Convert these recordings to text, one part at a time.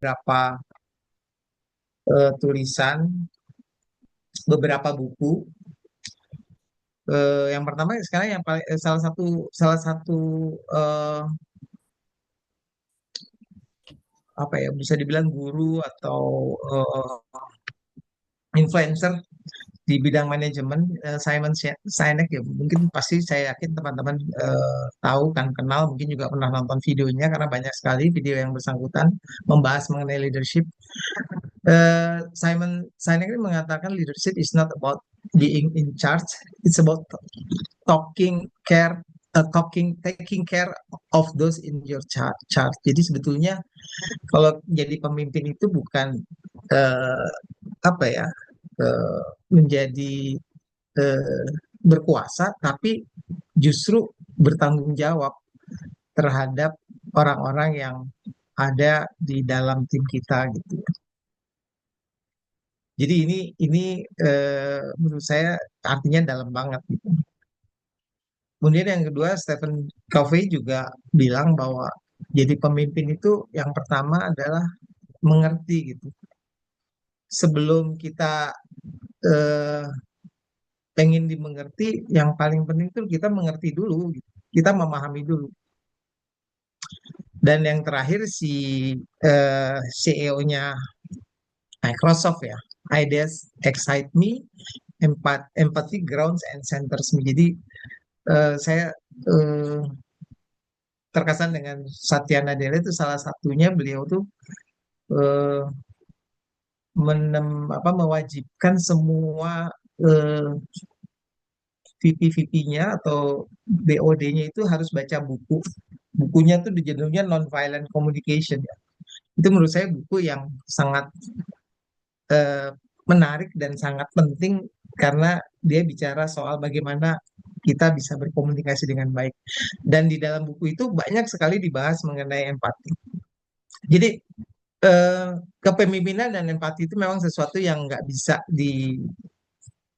beberapa tulisan, beberapa buku. Yang pertama sekarang yang paling salah satu eh, apa ya, bisa dibilang guru atau influencer di bidang manajemen, Simon Sinek, ya mungkin pasti saya yakin teman-teman tahu kan, kenal, mungkin juga pernah nonton videonya karena banyak sekali video yang bersangkutan membahas mengenai leadership. Simon Sinek ini mengatakan leadership is not about being in charge, it's about talking care taking care of those in your charge. Jadi sebetulnya kalau jadi pemimpin itu bukan eh, apa ya, menjadi eh, berkuasa, tapi justru bertanggung jawab terhadap orang-orang yang ada di dalam tim kita gitu. Jadi ini menurut saya artinya dalam banget gitu. Kemudian yang kedua, Stephen Covey juga bilang bahwa jadi pemimpin itu yang pertama adalah mengerti gitu. Sebelum kita eh, pengen dimengerti, yang paling penting tuh kita mengerti dulu gitu. Kita memahami dulu. Dan yang terakhir si CEO-nya Microsoft ya, ideas excite me, empathy grounds and centers me. Jadi saya eh, terkesan dengan Satya Nadella itu salah satunya, beliau tuh eh, mewajibkan semua eh, VP-VP-nya atau BOD-nya itu harus baca buku. Bukunya tuh judulnya Non-Violent Communication ya. Itu menurut saya buku yang sangat eh, menarik dan sangat penting karena dia bicara soal bagaimana kita bisa berkomunikasi dengan baik. Dan di dalam buku itu banyak sekali dibahas mengenai empati. Jadi eh, kepemimpinan dan empati itu memang sesuatu yang nggak bisa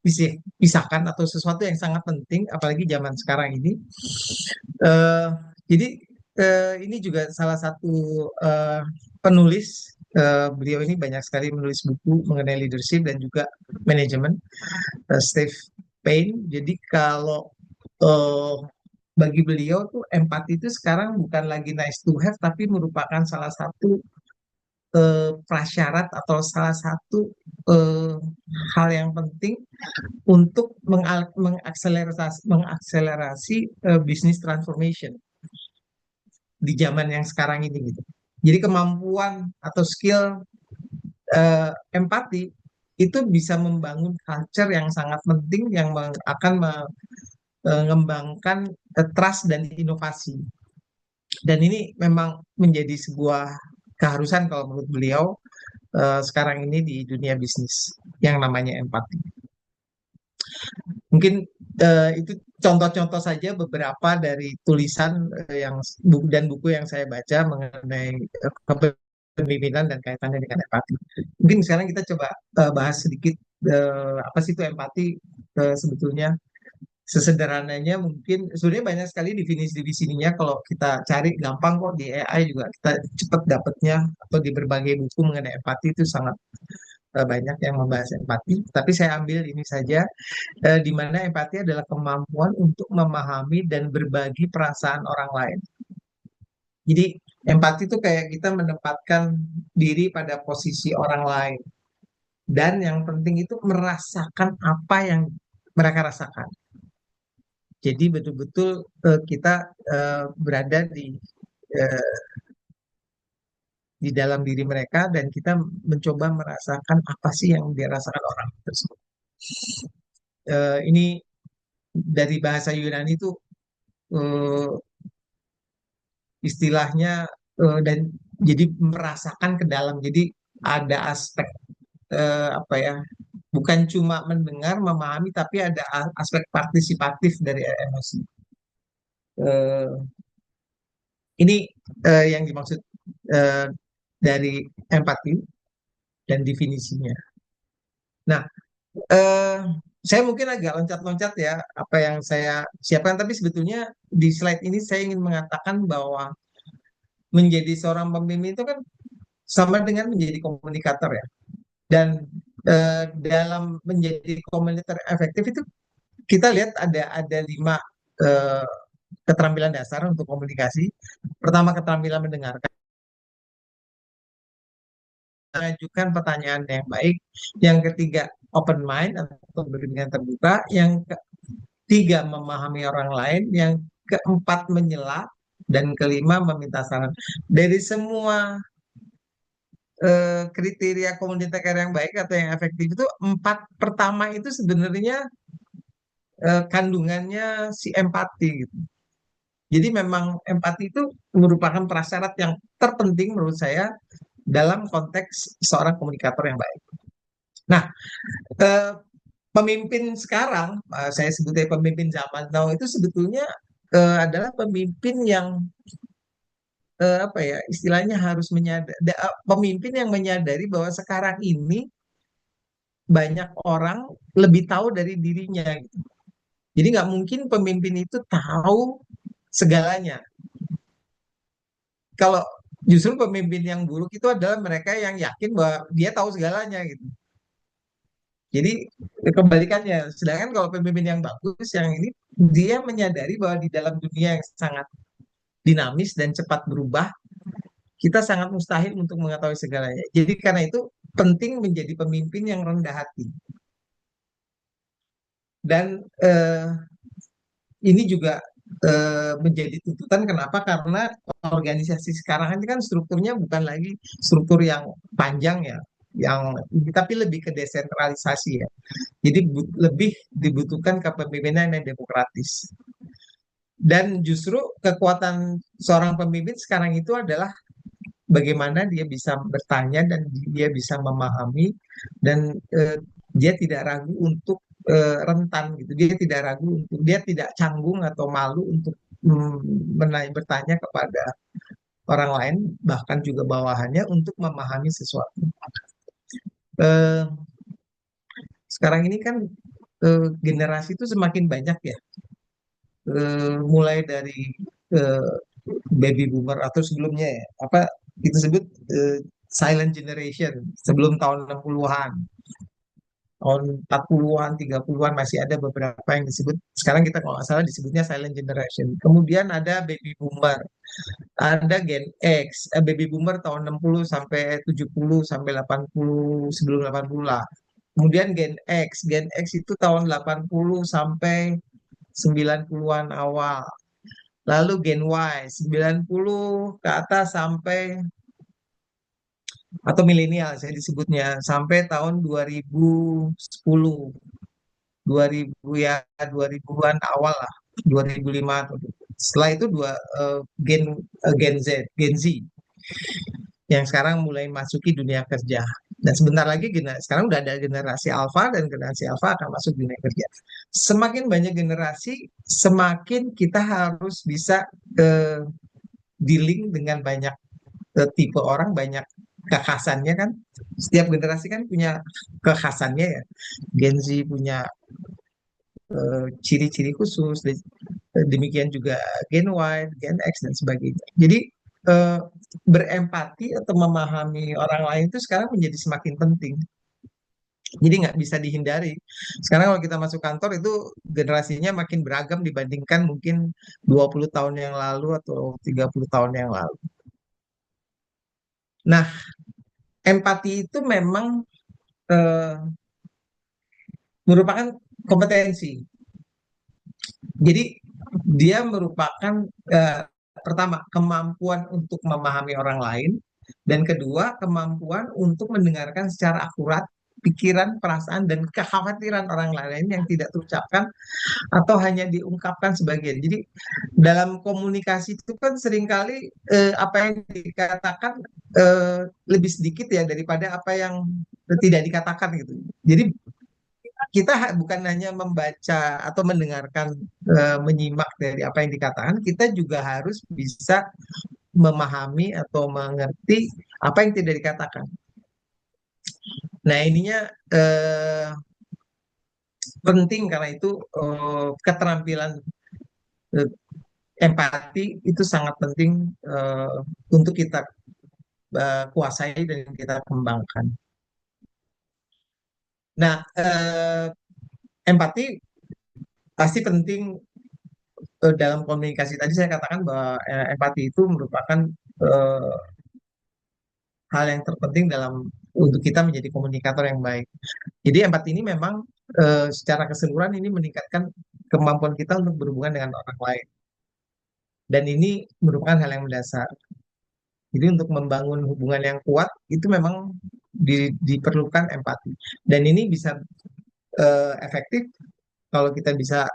dipisahkan atau sesuatu yang sangat penting, apalagi zaman sekarang ini. Eh, jadi ini juga salah satu eh, penulis. Beliau ini banyak sekali menulis buku mengenai leadership dan juga manajemen. Steve Payne. Jadi kalau eh, bagi beliau tuh empati itu sekarang bukan lagi nice to have, tapi merupakan salah satu prasyarat atau salah satu eh, hal yang penting untuk mengakselerasi business transformation di zaman yang sekarang ini gitu. Jadi kemampuan atau skill empati itu bisa membangun culture yang sangat penting yang akan mengembangkan trust dan inovasi. Dan ini memang menjadi sebuah keharusan kalau menurut beliau sekarang ini di dunia bisnis yang namanya empati. Mungkin itu contoh-contoh saja beberapa dari tulisan dan buku yang saya baca mengenai kepemimpinan dan kaitannya dengan empati. Mungkin sekarang kita coba bahas sedikit apa sih itu empati sebetulnya. Sesederhananya mungkin sebenarnya banyak sekali definisinya, kalau kita cari gampang kok di AI juga kita cepat dapatnya, atau di berbagai buku mengenai empati itu sangat banyak yang membahas empati. Tapi saya ambil ini saja, di mana empati adalah kemampuan untuk memahami dan berbagi perasaan orang lain. Jadi empati itu kayak kita menempatkan diri pada posisi orang lain, dan yang penting itu merasakan apa yang mereka rasakan. Jadi betul-betul kita berada eh, di dalam diri mereka, dan kita mencoba merasakan apa sih yang dirasakan orang tersebut. Ini dari bahasa Yunani itu eh, istilahnya, dan jadi merasakan ke dalam. Jadi ada aspek apa ya? Bukan cuma mendengar, memahami, tapi ada aspek partisipatif dari emosi. Eh, ini yang dimaksud eh, dari empati dan definisinya. Nah, eh, saya mungkin agak loncat-loncat ya apa yang saya siapkan, tapi sebetulnya di slide ini saya ingin mengatakan bahwa menjadi seorang pemimpin itu kan sama dengan menjadi komunikator ya. Dan dalam menjadi komunikator efektif itu kita lihat ada 5 eh, keterampilan dasar untuk komunikasi. Pertama, keterampilan mendengarkan, mengajukan pertanyaan yang baik. Yang ketiga, open mind atau berpikiran terbuka. Yang ketiga, memahami orang lain. Yang keempat, menyela. Dan kelima, meminta saran. Dari semua kriteria komunitas yang baik atau yang efektif itu, empat pertama itu sebenarnya kandungannya si empati gitu. Jadi memang empati itu merupakan prasyarat yang terpenting menurut saya dalam konteks seorang komunikator yang baik. Nah, eh, pemimpin sekarang, saya sebutnya pemimpin zaman now itu sebetulnya adalah pemimpin yang apa ya istilahnya harus menyadari, pemimpin yang menyadari bahwa sekarang ini banyak orang lebih tahu dari dirinya gitu. Jadi nggak mungkin pemimpin itu tahu segalanya. Kalau justru pemimpin yang buruk itu adalah mereka yang yakin bahwa dia tahu segalanya gitu. Jadi kebalikannya. Sedangkan kalau pemimpin yang bagus yang ini dia menyadari bahwa di dalam dunia yang sangat dinamis dan cepat berubah, kita sangat mustahil untuk mengetahui segalanya. Jadi karena itu penting menjadi pemimpin yang rendah hati. Dan ini juga menjadi tuntutan kenapa? Karena organisasi sekarang ini kan strukturnya bukan lagi struktur yang panjang ya, yang tapi lebih ke desentralisasi ya. Jadi lebih dibutuhkan kepemimpinan yang demokratis. Dan justru kekuatan seorang pemimpin sekarang itu adalah bagaimana dia bisa bertanya dan dia bisa memahami dan dia tidak ragu untuk rentan gitu. Dia tidak ragu untuk dia tidak canggung atau malu untuk bertanya kepada orang lain bahkan juga bawahannya untuk memahami sesuatu. Eh, Sekarang ini kan generasi itu semakin banyak ya. Mulai dari eh, baby boomer atau sebelumnya ya, apa kita sebut silent generation sebelum tahun 60-an, tahun 40-an, 30-an masih ada beberapa yang disebut, sekarang kita kalau nggak salah disebutnya silent generation. Kemudian ada baby boomer, ada Gen X, baby boomer tahun 60 sampai 70 sampai 80, sebelum 80 lah. Kemudian Gen X itu tahun 80 sampai 90-an awal. Lalu Gen Y 90 ke atas sampai atau milenial saya disebutnya sampai tahun 2010, 2000 ya 2000-an awal lah, 2005. Setelah itu Gen Z, Gen Z yang sekarang mulai masuki dunia kerja. Dan sebentar lagi sekarang udah ada generasi alfa dan generasi alfa akan masuk dunia kerja. Semakin banyak generasi, semakin kita harus bisa dealing dengan banyak tipe orang, banyak kekhasannya kan. Setiap generasi kan punya kekhasannya ya. Gen Z punya ciri-ciri khusus, demikian juga Gen Y, Gen X dan sebagainya. Jadi eh, berempati atau memahami orang lain itu sekarang menjadi semakin penting. Jadi nggak bisa dihindari. Sekarang kalau kita masuk kantor itu generasinya makin beragam dibandingkan mungkin 20 tahun yang lalu atau 30 tahun yang lalu. Nah, empati itu memang eh, merupakan kompetensi. Jadi dia merupakan eh, pertama kemampuan untuk memahami orang lain dan kedua kemampuan untuk mendengarkan secara akurat pikiran, perasaan dan kekhawatiran orang lain yang tidak terucapkan atau hanya diungkapkan sebagian. Jadi dalam komunikasi itu kan seringkali apa yang dikatakan lebih sedikit ya daripada apa yang tidak dikatakan gitu. Jadi kita bukan hanya membaca atau mendengarkan, menyimak dari apa yang dikatakan, kita juga harus bisa memahami atau mengerti apa yang tidak dikatakan. Nah, ininya penting karena itu keterampilan eh, empati itu sangat penting untuk kita kuasai dan kita kembangkan. Nah, empati pasti penting dalam komunikasi. Tadi saya katakan bahwa empati itu merupakan eh, hal yang terpenting dalam untuk kita menjadi komunikator yang baik. Jadi empati ini memang secara keseluruhan ini meningkatkan kemampuan kita untuk berhubungan dengan orang lain. Dan ini merupakan hal yang mendasar. Jadi untuk membangun hubungan yang kuat itu memang diperlukan empati. Dan ini bisa efektif kalau kita bisa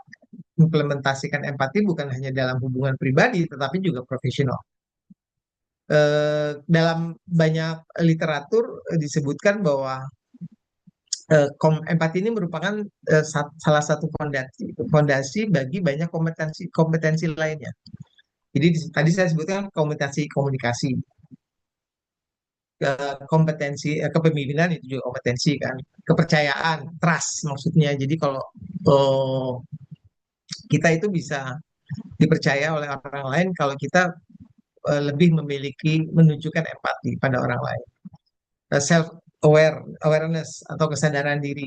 implementasikan empati bukan hanya dalam hubungan pribadi tetapi juga profesional. Dalam banyak literatur disebutkan bahwa empati ini merupakan salah satu fondasi bagi banyak kompetensi kompetensi lainnya. Jadi tadi saya sebutkan kompetensi komunikasi, kompetensi kepemimpinan itu juga kompetensi kan, kepercayaan, trust maksudnya. Jadi kalau oh, kita itu bisa dipercaya oleh orang lain kalau kita lebih memiliki menunjukkan empati pada orang lain. Self awareness atau kesadaran diri,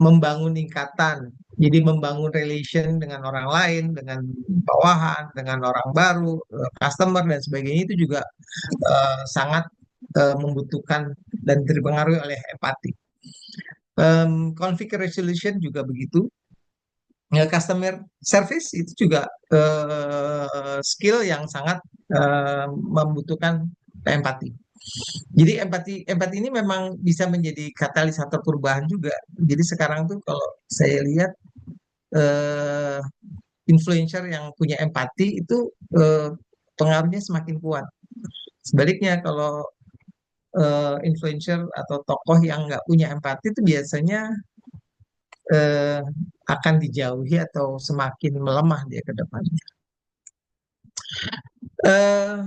membangun ikatan, jadi membangun relation dengan orang lain, dengan bawahan, dengan orang baru, customer dan sebagainya itu juga sangat membutuhkan dan dipengaruhi oleh empati. Conflict resolution juga begitu. Ya, customer service itu juga skill yang sangat membutuhkan empati. Jadi empati ini memang bisa menjadi katalisator perubahan juga. Jadi sekarang tuh kalau saya lihat eh, influencer yang punya empati itu eh, pengaruhnya semakin kuat. Sebaliknya kalau influencer atau tokoh yang nggak punya empati itu biasanya eh, akan dijauhi atau semakin melemah dia ke depannya. Eh,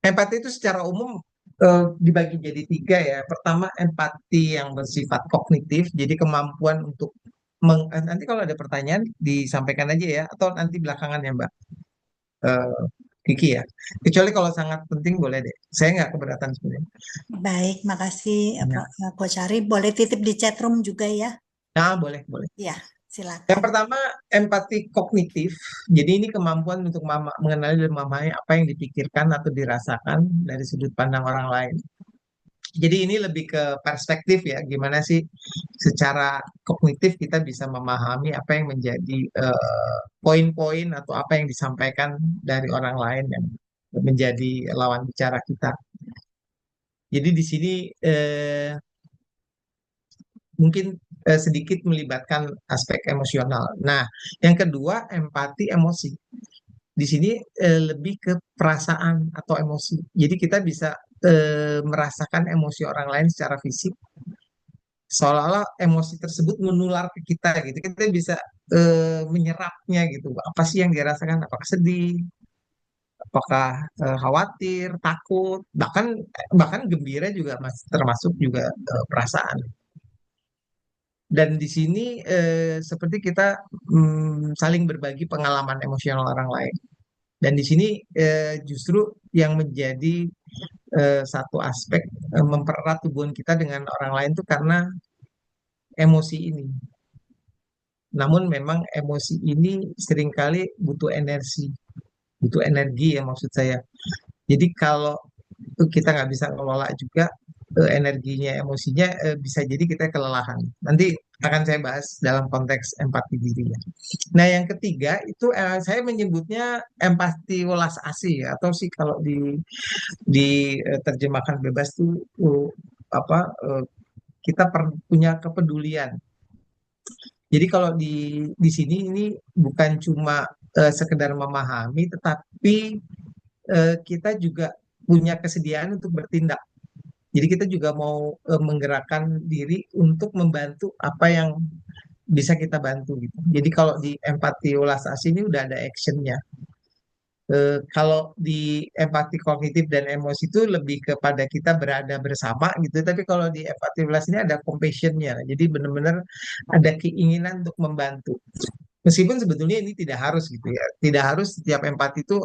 Empati itu secara umum dibagi jadi tiga ya. Pertama, empati yang bersifat kognitif, jadi kemampuan untuk nanti kalau ada pertanyaan disampaikan aja ya, atau nanti belakangan ya Mbak eh, Kiki ya. Kecuali kalau sangat penting boleh deh. Saya nggak keberatan sebenarnya. Baik, makasih Ya. Coach Ari. Boleh titip di chat room juga ya? Nah, boleh, boleh. Ya, Yang silakan. pertama, empati kognitif. Jadi ini kemampuan untuk mengenali dan memahami apa yang dipikirkan atau dirasakan dari sudut pandang orang lain. Jadi ini lebih ke perspektif ya, gimana sih secara kognitif kita bisa memahami apa yang menjadi poin-poin atau apa yang disampaikan dari orang lain yang menjadi lawan bicara kita. Jadi di sini mungkin sedikit melibatkan aspek emosional. Nah, yang kedua empati emosi. Di sini lebih ke perasaan atau emosi. Jadi kita bisa merasakan emosi orang lain secara fisik seolah-olah emosi tersebut menular ke kita gitu. Kita bisa menyerapnya gitu. Apa sih yang dirasakan? Apakah sedih? Apakah khawatir, takut, bahkan bahkan gembira juga termasuk juga perasaan. Dan di sini seperti kita saling berbagi pengalaman emosional orang lain. Dan di sini justru yang menjadi satu aspek mempererat hubungan kita dengan orang lain itu karena emosi ini. Namun memang emosi ini seringkali butuh energi ya maksud saya. Jadi kalau kita nggak bisa ngelola juga energinya, emosinya bisa jadi kita kelelahan. Nanti akan saya bahas dalam konteks empati diri ya. Nah yang ketiga itu saya menyebutnya empati welas asih ya, atau sih kalau terjemahkan bebas tuh apa kita punya kepedulian. Jadi kalau di sini ini bukan cuma sekedar memahami, tetapi kita juga punya kesediaan untuk bertindak. Jadi kita juga mau menggerakkan diri untuk membantu apa yang bisa kita bantu gitu. Jadi kalau di empati ulas asih ini udah ada actionnya. Kalau di empati kognitif dan emosi itu lebih kepada kita berada bersama gitu. Tapi kalau di empati ulas ini ada compassionnya. Jadi benar-benar ada keinginan untuk membantu. Meskipun sebetulnya ini tidak harus gitu ya. Tidak harus setiap empati itu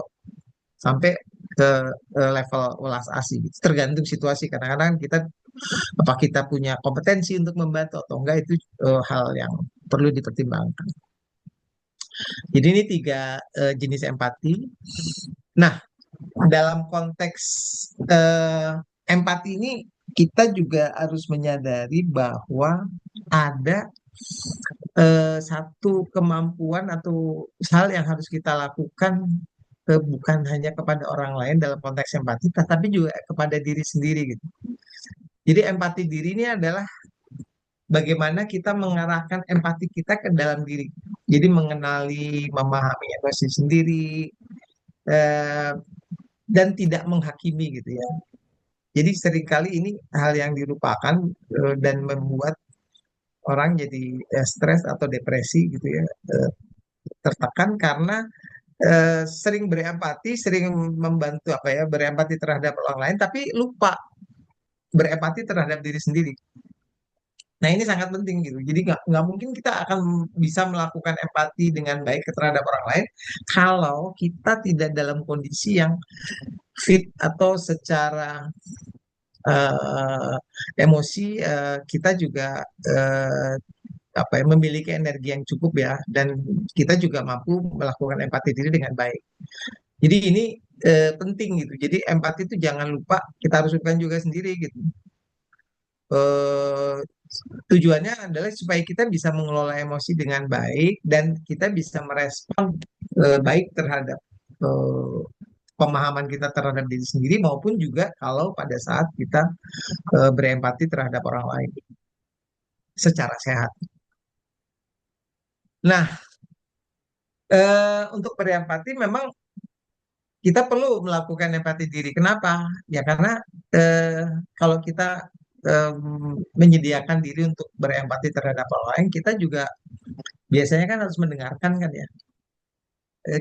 sampai ke level welas asih gitu. Tergantung situasi. Kadang-kadang kita apa kita punya kompetensi untuk membantu atau enggak itu hal yang perlu dipertimbangkan. Jadi ini tiga jenis empati. Nah, dalam konteks eh, empati ini kita juga harus menyadari bahwa ada satu kemampuan atau hal yang harus kita lakukan bukan hanya kepada orang lain dalam konteks empati, tetapi juga kepada diri sendiri gitu. Jadi empati diri ini adalah bagaimana kita mengarahkan empati kita ke dalam diri. Jadi mengenali, memahami emosi sendiri, eh, dan tidak menghakimi gitu ya. Jadi seringkali ini hal yang dilupakan dan membuat orang jadi stres atau depresi gitu ya, tertekan karena sering berempati, sering membantu apa ya, berempati terhadap orang lain, tapi lupa berempati terhadap diri sendiri. Nah ini sangat penting gitu. Jadi nggak mungkin kita akan bisa melakukan empati dengan baik terhadap orang lain kalau kita tidak dalam kondisi yang fit atau secara eh, emosi kita juga apa ya, memiliki energi yang cukup ya, dan kita juga mampu melakukan empati diri dengan baik. Jadi ini penting gitu. Jadi empati itu jangan lupa kita harus lakukan juga sendiri gitu. Eh, Tujuannya adalah supaya kita bisa mengelola emosi dengan baik dan kita bisa merespon baik terhadap eh, pemahaman kita terhadap diri sendiri maupun juga kalau pada saat kita berempati terhadap orang lain secara sehat. Nah, untuk berempati memang kita perlu melakukan empati diri. Kenapa? Ya karena eh, kalau kita menyediakan diri untuk berempati terhadap orang lain, kita juga biasanya kan harus mendengarkan kan ya.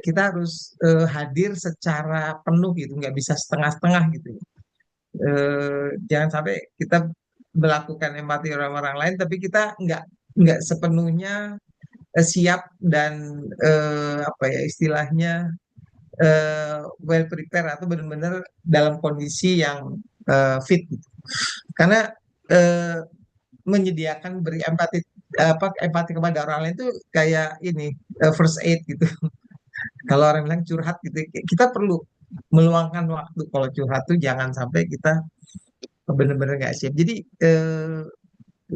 Kita harus hadir secara penuh gitu, nggak bisa setengah-setengah gitu. Jangan sampai kita melakukan empati orang-orang lain, tapi kita nggak sepenuhnya siap dan apa ya istilahnya well prepare atau benar-benar dalam kondisi yang fit gitu. Karena eh, menyediakan beri empati apa empati kepada orang lain itu kayak ini first aid gitu. Kalau orang bilang curhat gitu, kita perlu meluangkan waktu kalau curhat tuh jangan sampai kita benar-benar nggak siap. Jadi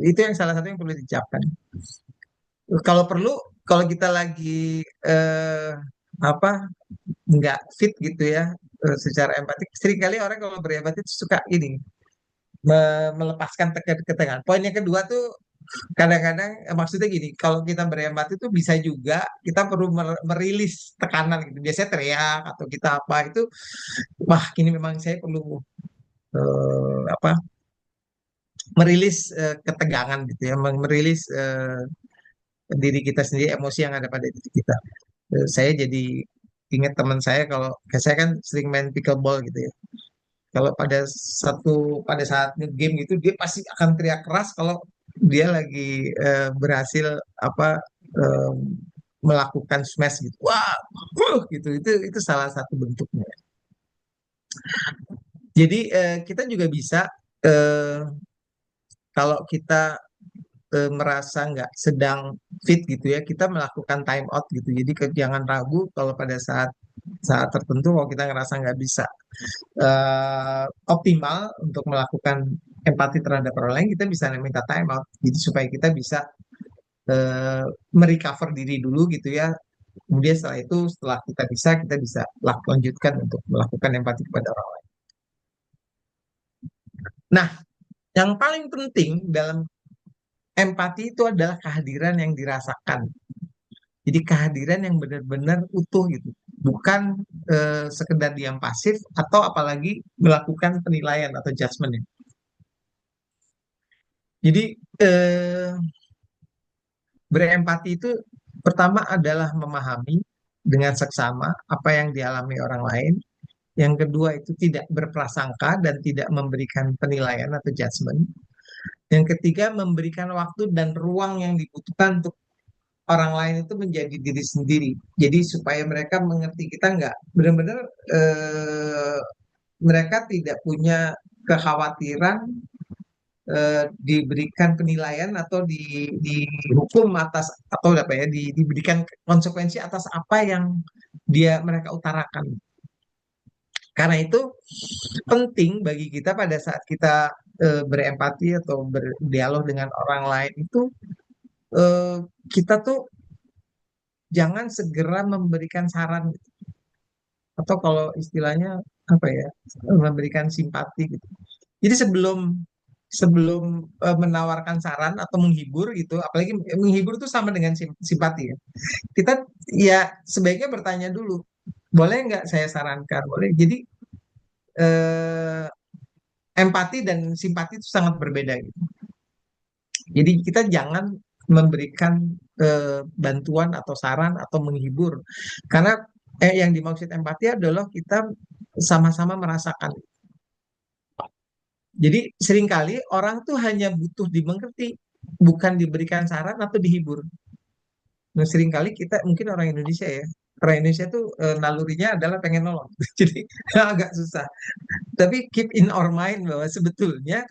itu yang salah satu yang perlu dicapkan. Kalau perlu, kalau kita lagi apa nggak fit gitu ya secara empati, seringkali orang kalau berempati itu suka ini melepaskan ketegangan. Poin yang kedua tuh kadang-kadang maksudnya gini, kalau kita berempati itu bisa juga kita perlu merilis tekanan gitu. Biasanya teriak atau kita apa itu, wah ini memang saya perlu apa merilis ketegangan gitu ya, merilis diri kita sendiri, emosi yang ada pada diri kita. Saya jadi ingat teman saya kalau saya kan sering main pickleball gitu ya. Kalau pada saat game gitu dia pasti akan teriak keras kalau dia lagi berhasil apa eh, melakukan smash gitu. Wah, gitu. Itu salah satu bentuknya. Jadi kita juga bisa eh, kalau kita merasa nggak sedang fit gitu ya, kita melakukan time out gitu. Jadi jangan ragu kalau pada saat saat tertentu kalau kita ngerasa nggak bisa optimal untuk melakukan empati terhadap orang lain, kita bisa minta time out. Jadi supaya kita bisa merecover diri dulu gitu ya. Kemudian setelah itu, setelah kita bisa lanjutkan untuk melakukan empati kepada orang lain. Nah, yang paling penting dalam empati itu adalah kehadiran yang dirasakan. Jadi kehadiran yang benar-benar utuh gitu. Bukan sekedar diam pasif atau apalagi melakukan penilaian atau judgement ya. Jadi eh, berempati itu pertama adalah memahami dengan seksama apa yang dialami orang lain. Yang kedua itu tidak berprasangka dan tidak memberikan penilaian atau judgement. Yang ketiga memberikan waktu dan ruang yang dibutuhkan untuk orang lain itu menjadi diri sendiri. Jadi supaya mereka mengerti kita nggak benar-benar eh, mereka tidak punya kekhawatiran diberikan penilaian atau dihukum atas atau apa ya diberikan konsekuensi atas apa yang mereka utarakan. Karena itu penting bagi kita pada saat kita berempati atau berdialog dengan orang lain itu eh, kita tuh jangan segera memberikan saran atau kalau istilahnya apa ya memberikan simpati gitu. Jadi sebelum sebelum menawarkan saran atau menghibur gitu, apalagi menghibur itu sama dengan simpati ya. Kita ya sebaiknya bertanya dulu, boleh nggak saya sarankan? Boleh. Jadi eh, empati dan simpati itu sangat berbeda gitu. Jadi kita jangan memberikan bantuan atau saran atau menghibur, karena yang dimaksud empati adalah kita sama-sama merasakan. Jadi seringkali orang tuh hanya butuh dimengerti, bukan diberikan saran atau dihibur. Nah, seringkali kita mungkin orang Indonesia ya, orang Indonesia tuh nalurinya adalah pengen nolong. Jadi agak susah. Tapi keep in our mind bahwa sebetulnya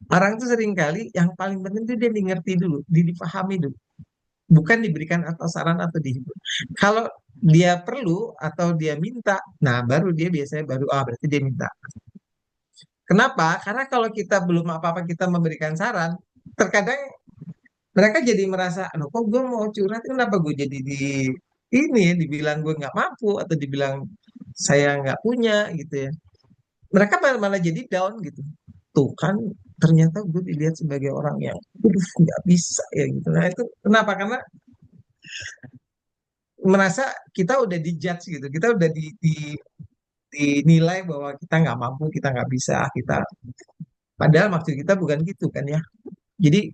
orang tuh seringkali yang paling penting tuh dia dimengerti dulu, dipahami dulu, bukan diberikan atau saran atau dihibur. Kalau dia perlu atau dia minta, nah baru dia biasanya baru berarti dia minta. Kenapa? Karena kalau kita belum apa-apa kita memberikan saran, terkadang mereka jadi merasa, aduh kok gue mau curhat, kenapa gue jadi ini ya, dibilang gue nggak mampu atau dibilang saya nggak punya gitu ya. Mereka malah jadi down gitu. Tuh kan ternyata gue dilihat sebagai orang yang, nggak bisa ya gitu. Nah itu kenapa? Karena merasa kita udah dijudge gitu, kita udah dinilai bahwa kita nggak mampu, kita nggak bisa, kita padahal maksud kita bukan gitu kan ya. Jadi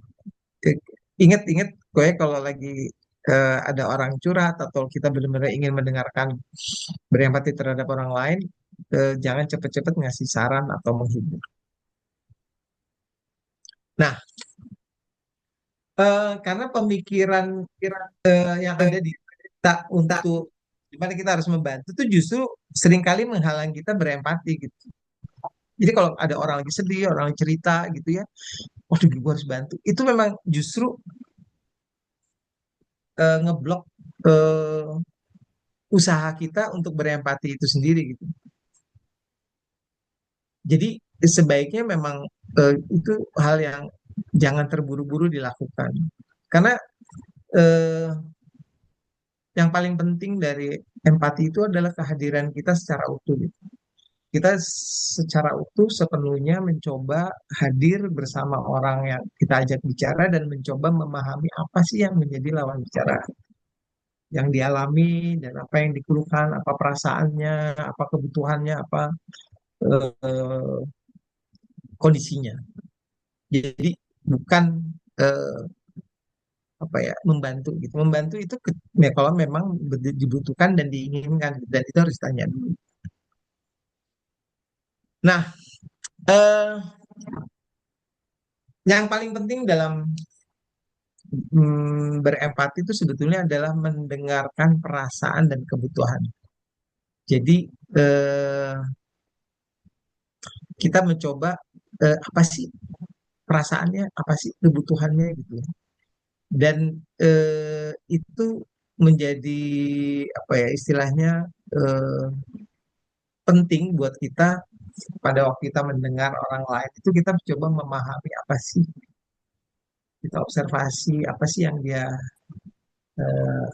eh, ingat-ingat gue kalau lagi ada orang curhat atau kita benar-benar ingin mendengarkan berempati terhadap orang lain, jangan cepet-cepet ngasih saran atau menghibur. Nah, karena pemikiran yang ada di kita untuk gimana kita harus membantu itu justru seringkali menghalang kita berempati gitu. Jadi kalau ada orang lagi sedih, orang lagi cerita gitu ya, waduh gue harus bantu. Itu memang justru ngeblok eh, usaha kita untuk berempati itu sendiri gitu. Jadi sebaiknya memang itu hal yang jangan terburu-buru dilakukan. Karena eh, yang paling penting dari empati itu adalah kehadiran kita secara utuh gitu. Kita secara utuh sepenuhnya mencoba hadir bersama orang yang kita ajak bicara dan mencoba memahami apa sih yang menjadi lawan bicara, yang dialami dan apa yang dikeluhkan, apa perasaannya, apa kebutuhannya, apa eh, kondisinya. Jadi bukan eh, apa ya membantu gitu. Membantu itu ya, kalau memang dibutuhkan dan diinginkan dan itu harus tanya dulu. Nah, eh, yang paling penting dalam berempati itu sebetulnya adalah mendengarkan perasaan dan kebutuhan. Jadi eh, kita mencoba apa sih perasaannya, apa sih kebutuhannya gitu ya. Dan itu menjadi apa ya istilahnya eh, penting buat kita pada waktu kita mendengar orang lain itu kita coba memahami apa sih, kita observasi apa sih yang dia eh,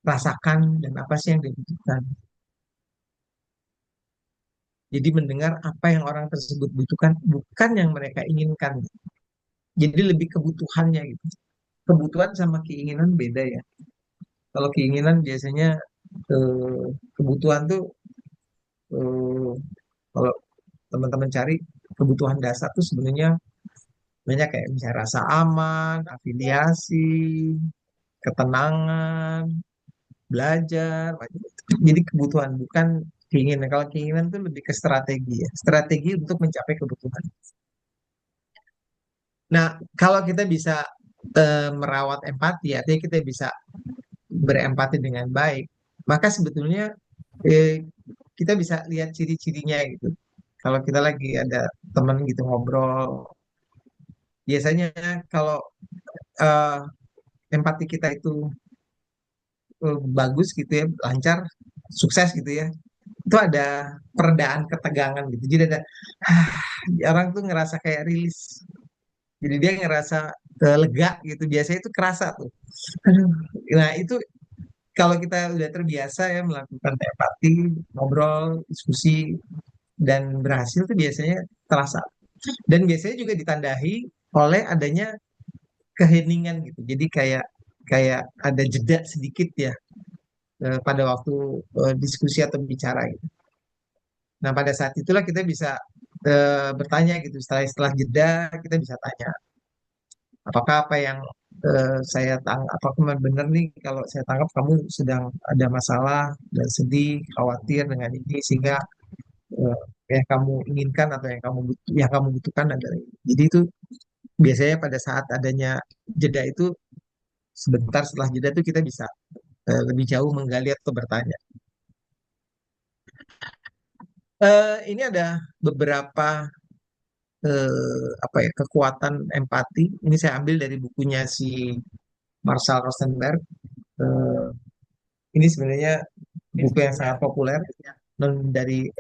rasakan dan apa sih yang dia butuhkan. Jadi mendengar apa yang orang tersebut butuhkan, bukan yang mereka inginkan. Jadi lebih kebutuhannya gitu. Kebutuhan sama keinginan beda ya. Kalau keinginan biasanya eh, kebutuhan tuh kalau teman-teman cari kebutuhan dasar tuh sebenarnya banyak kayak misalnya rasa aman, afiliasi, ketenangan, belajar. Jadi kebutuhan bukan keinginan. Kalau keinginan tuh lebih ke strategi ya. Strategi untuk mencapai kebutuhan. Nah, kalau kita bisa merawat empati, artinya kita bisa berempati dengan baik, maka sebetulnya eh, kita bisa lihat ciri-cirinya gitu. Kalau kita lagi ada teman gitu ngobrol, biasanya kalau eh, empati kita itu bagus gitu ya, lancar, sukses gitu ya, itu ada peredaan ketegangan gitu. Jadi ada ah, orang tuh ngerasa kayak rilis. Jadi dia ngerasa lega gitu. Biasanya itu kerasa tuh. Aduh. Nah itu kalau kita udah terbiasa ya melakukan empati, ngobrol, diskusi, dan berhasil tuh biasanya terasa. Dan biasanya juga ditandai oleh adanya keheningan gitu. Jadi kayak kayak ada jeda sedikit ya pada waktu diskusi atau bicara gitu. Nah pada saat itulah kita bisa bertanya gitu. Setelah jeda kita bisa tanya, apakah apa yang saya tangkap, apakah benar nih kalau saya tangkap kamu sedang ada masalah dan sedih, khawatir dengan ini sehingga eh, yang kamu inginkan atau yang kamu butuhkan adalah ini. Jadi itu biasanya pada saat adanya jeda itu sebentar setelah jeda itu kita bisa lebih jauh menggali atau bertanya. Ini ada beberapa apa ya kekuatan empati. Ini saya ambil dari bukunya si Marshall Rosenberg. Eh, ini sebenarnya buku yang sangat populer dari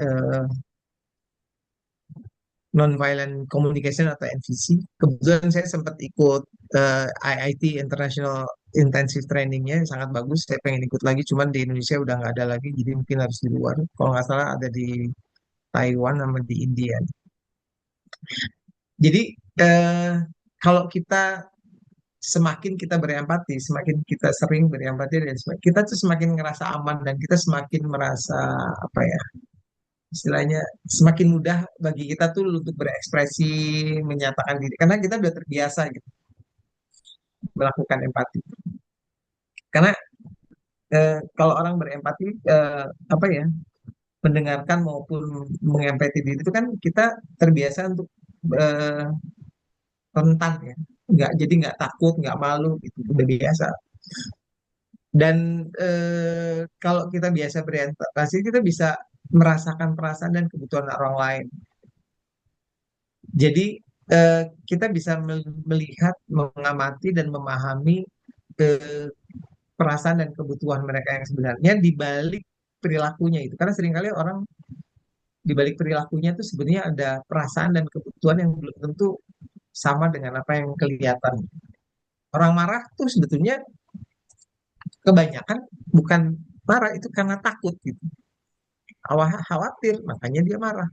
Nonviolent Communication atau NVC. Kebetulan saya sempat ikut IIT International Intensive Trainingnya, sangat bagus. Saya pengen ikut lagi, cuman di Indonesia udah nggak ada lagi, jadi mungkin harus di luar. Kalau nggak salah ada di Taiwan sama di India. Jadi eh, kalau kita semakin kita berempati, semakin kita sering berempati dan kita tuh semakin ngerasa aman dan kita semakin merasa apa ya istilahnya semakin mudah bagi kita tuh untuk berekspresi, menyatakan diri karena kita udah terbiasa gitu melakukan empati. Karena kalau orang berempati apa ya mendengarkan maupun mengempati diri itu kan kita terbiasa untuk eh, rentan ya, nggak jadi nggak takut, nggak malu gitu, udah biasa. Dan kalau kita biasa berempati, kita bisa merasakan perasaan dan kebutuhan orang lain. Jadi kita bisa melihat, mengamati dan memahami eh, perasaan dan kebutuhan mereka yang sebenarnya di balik perilakunya itu. Karena seringkali orang di balik perilakunya itu sebenarnya ada perasaan dan kebutuhan yang belum tentu sama dengan apa yang kelihatan. Orang marah tuh sebetulnya kebanyakan bukan marah itu karena takut gitu. Khawatir, makanya dia marah.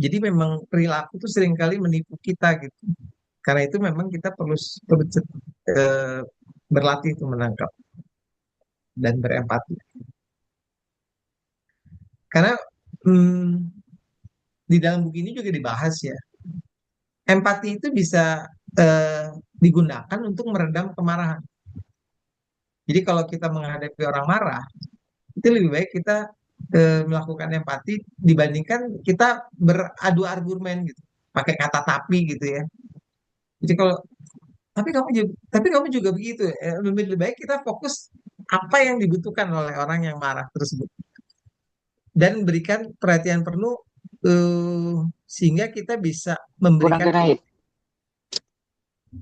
Jadi memang perilaku itu seringkali menipu kita gitu. Karena itu memang kita perlu eh, berlatih untuk menangkap dan berempati. Karena hmm, di dalam buku ini juga dibahas ya, empati itu bisa eh, digunakan untuk meredam kemarahan. Jadi kalau kita menghadapi orang marah, itu lebih baik kita melakukan empati dibandingkan kita beradu argumen gitu, pakai kata tapi gitu ya. Jadi kalau tapi kamu juga begitu ya. Lebih baik kita fokus apa yang dibutuhkan oleh orang yang marah tersebut dan berikan perhatian penuh sehingga kita bisa Kurang memberikan. kait.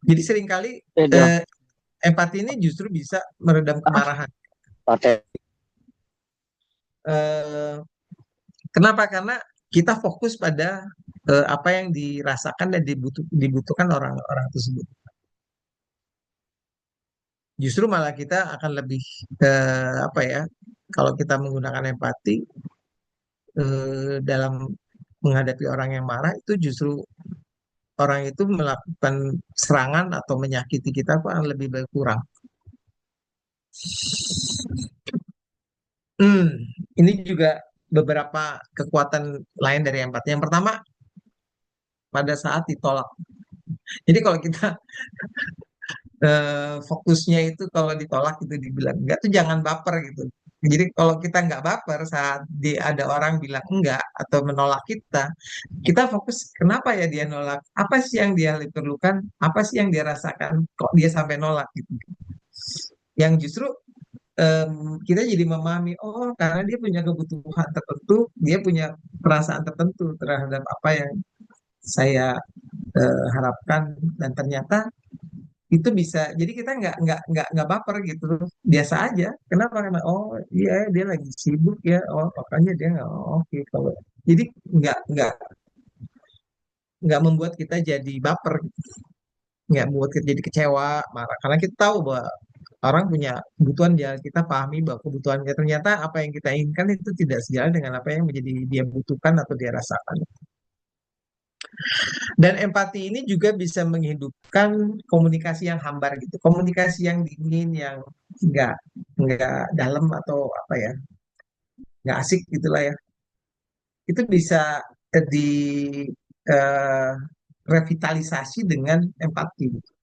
Jadi seringkali Beda. eh, empati ini justru bisa meredam kemarahan. Pakai. Eh, Kenapa? Karena kita fokus pada apa yang dirasakan dan dibutuhkan orang-orang tersebut. Justru malah kita akan lebih apa ya? Kalau kita menggunakan empati dalam menghadapi orang yang marah itu justru orang itu melakukan serangan atau menyakiti kita akan lebih berkurang. Hmm, ini juga beberapa kekuatan lain dari empati. Yang pertama, pada saat ditolak. Jadi kalau kita fokusnya itu kalau ditolak itu dibilang enggak tuh jangan baper gitu. Jadi kalau kita nggak baper saat ada orang bilang enggak atau menolak kita fokus kenapa ya dia nolak, apa sih yang dia perlukan, apa sih yang dia rasakan, kok dia sampai nolak gitu. Yang justru kita jadi memahami, oh karena dia punya kebutuhan tertentu, dia punya perasaan tertentu terhadap apa yang saya harapkan, dan ternyata itu bisa jadi kita nggak baper gitu, biasa aja. Kenapa? Karena oh iya dia lagi sibuk ya, oh makanya dia nggak, oh, oke kalau jadi nggak membuat kita jadi baper, nggak membuat kita jadi kecewa, marah, karena kita tahu bahwa orang punya kebutuhan, dia kita pahami bahwa kebutuhannya ternyata apa yang kita inginkan itu tidak sejalan dengan apa yang menjadi dia butuhkan atau dia rasakan. Dan empati ini juga bisa menghidupkan komunikasi yang hambar gitu, komunikasi yang dingin, yang nggak nggak dalam atau apa ya, nggak asik gitulah ya. Itu bisa di eh, revitalisasi dengan empati.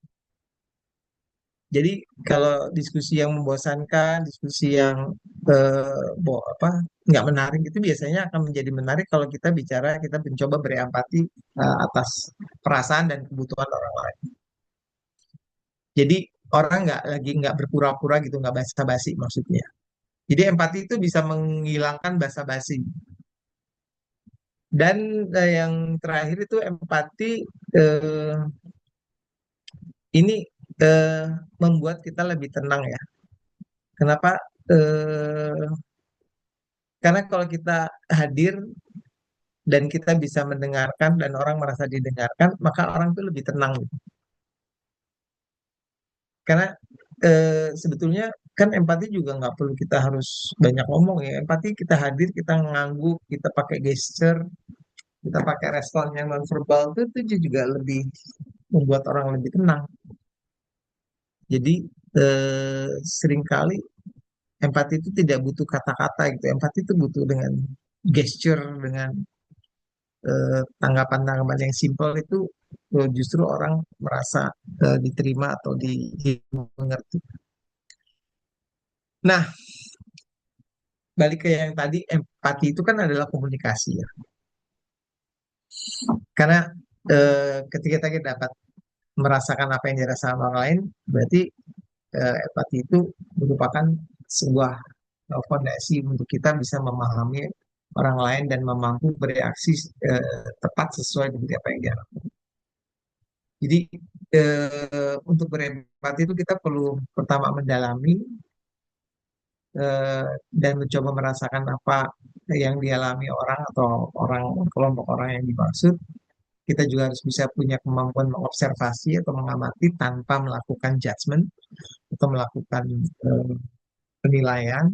Jadi kalau diskusi yang membosankan, diskusi yang apa nggak menarik itu biasanya akan menjadi menarik kalau kita bicara, kita mencoba berempati atas perasaan dan kebutuhan orang lain. Jadi orang nggak berpura-pura gitu, nggak basa-basi maksudnya. Jadi empati itu bisa menghilangkan basa-basi. Dan yang terakhir itu empati eh, ini eh, membuat kita lebih tenang ya. Kenapa? Eh, karena kalau kita hadir dan kita bisa mendengarkan dan orang merasa didengarkan, maka orang itu lebih tenang gitu. Karena sebetulnya kan empati juga nggak perlu kita harus banyak ngomong ya. Empati kita hadir, kita ngangguk, kita pakai gesture, kita pakai respon yang nonverbal itu juga lebih membuat orang lebih tenang. Jadi seringkali empati itu tidak butuh kata-kata gitu. Empati itu butuh dengan gesture, dengan tanggapan-tanggapan yang simpel itu justru orang merasa diterima atau dimengerti. Nah, balik ke yang tadi, empati itu kan adalah komunikasi ya. Karena ketika kita dapat merasakan apa yang dirasakan orang lain, berarti empati itu merupakan sebuah fondasi untuk kita bisa memahami orang lain dan mampu bereaksi tepat sesuai dengan apa yang dia lakukan. Jadi untuk berempati itu kita perlu pertama mendalami eh, dan mencoba merasakan apa yang dialami orang atau orang kelompok orang yang dimaksud. Kita juga harus bisa punya kemampuan mengobservasi atau mengamati tanpa melakukan judgement atau melakukan eh, penilaian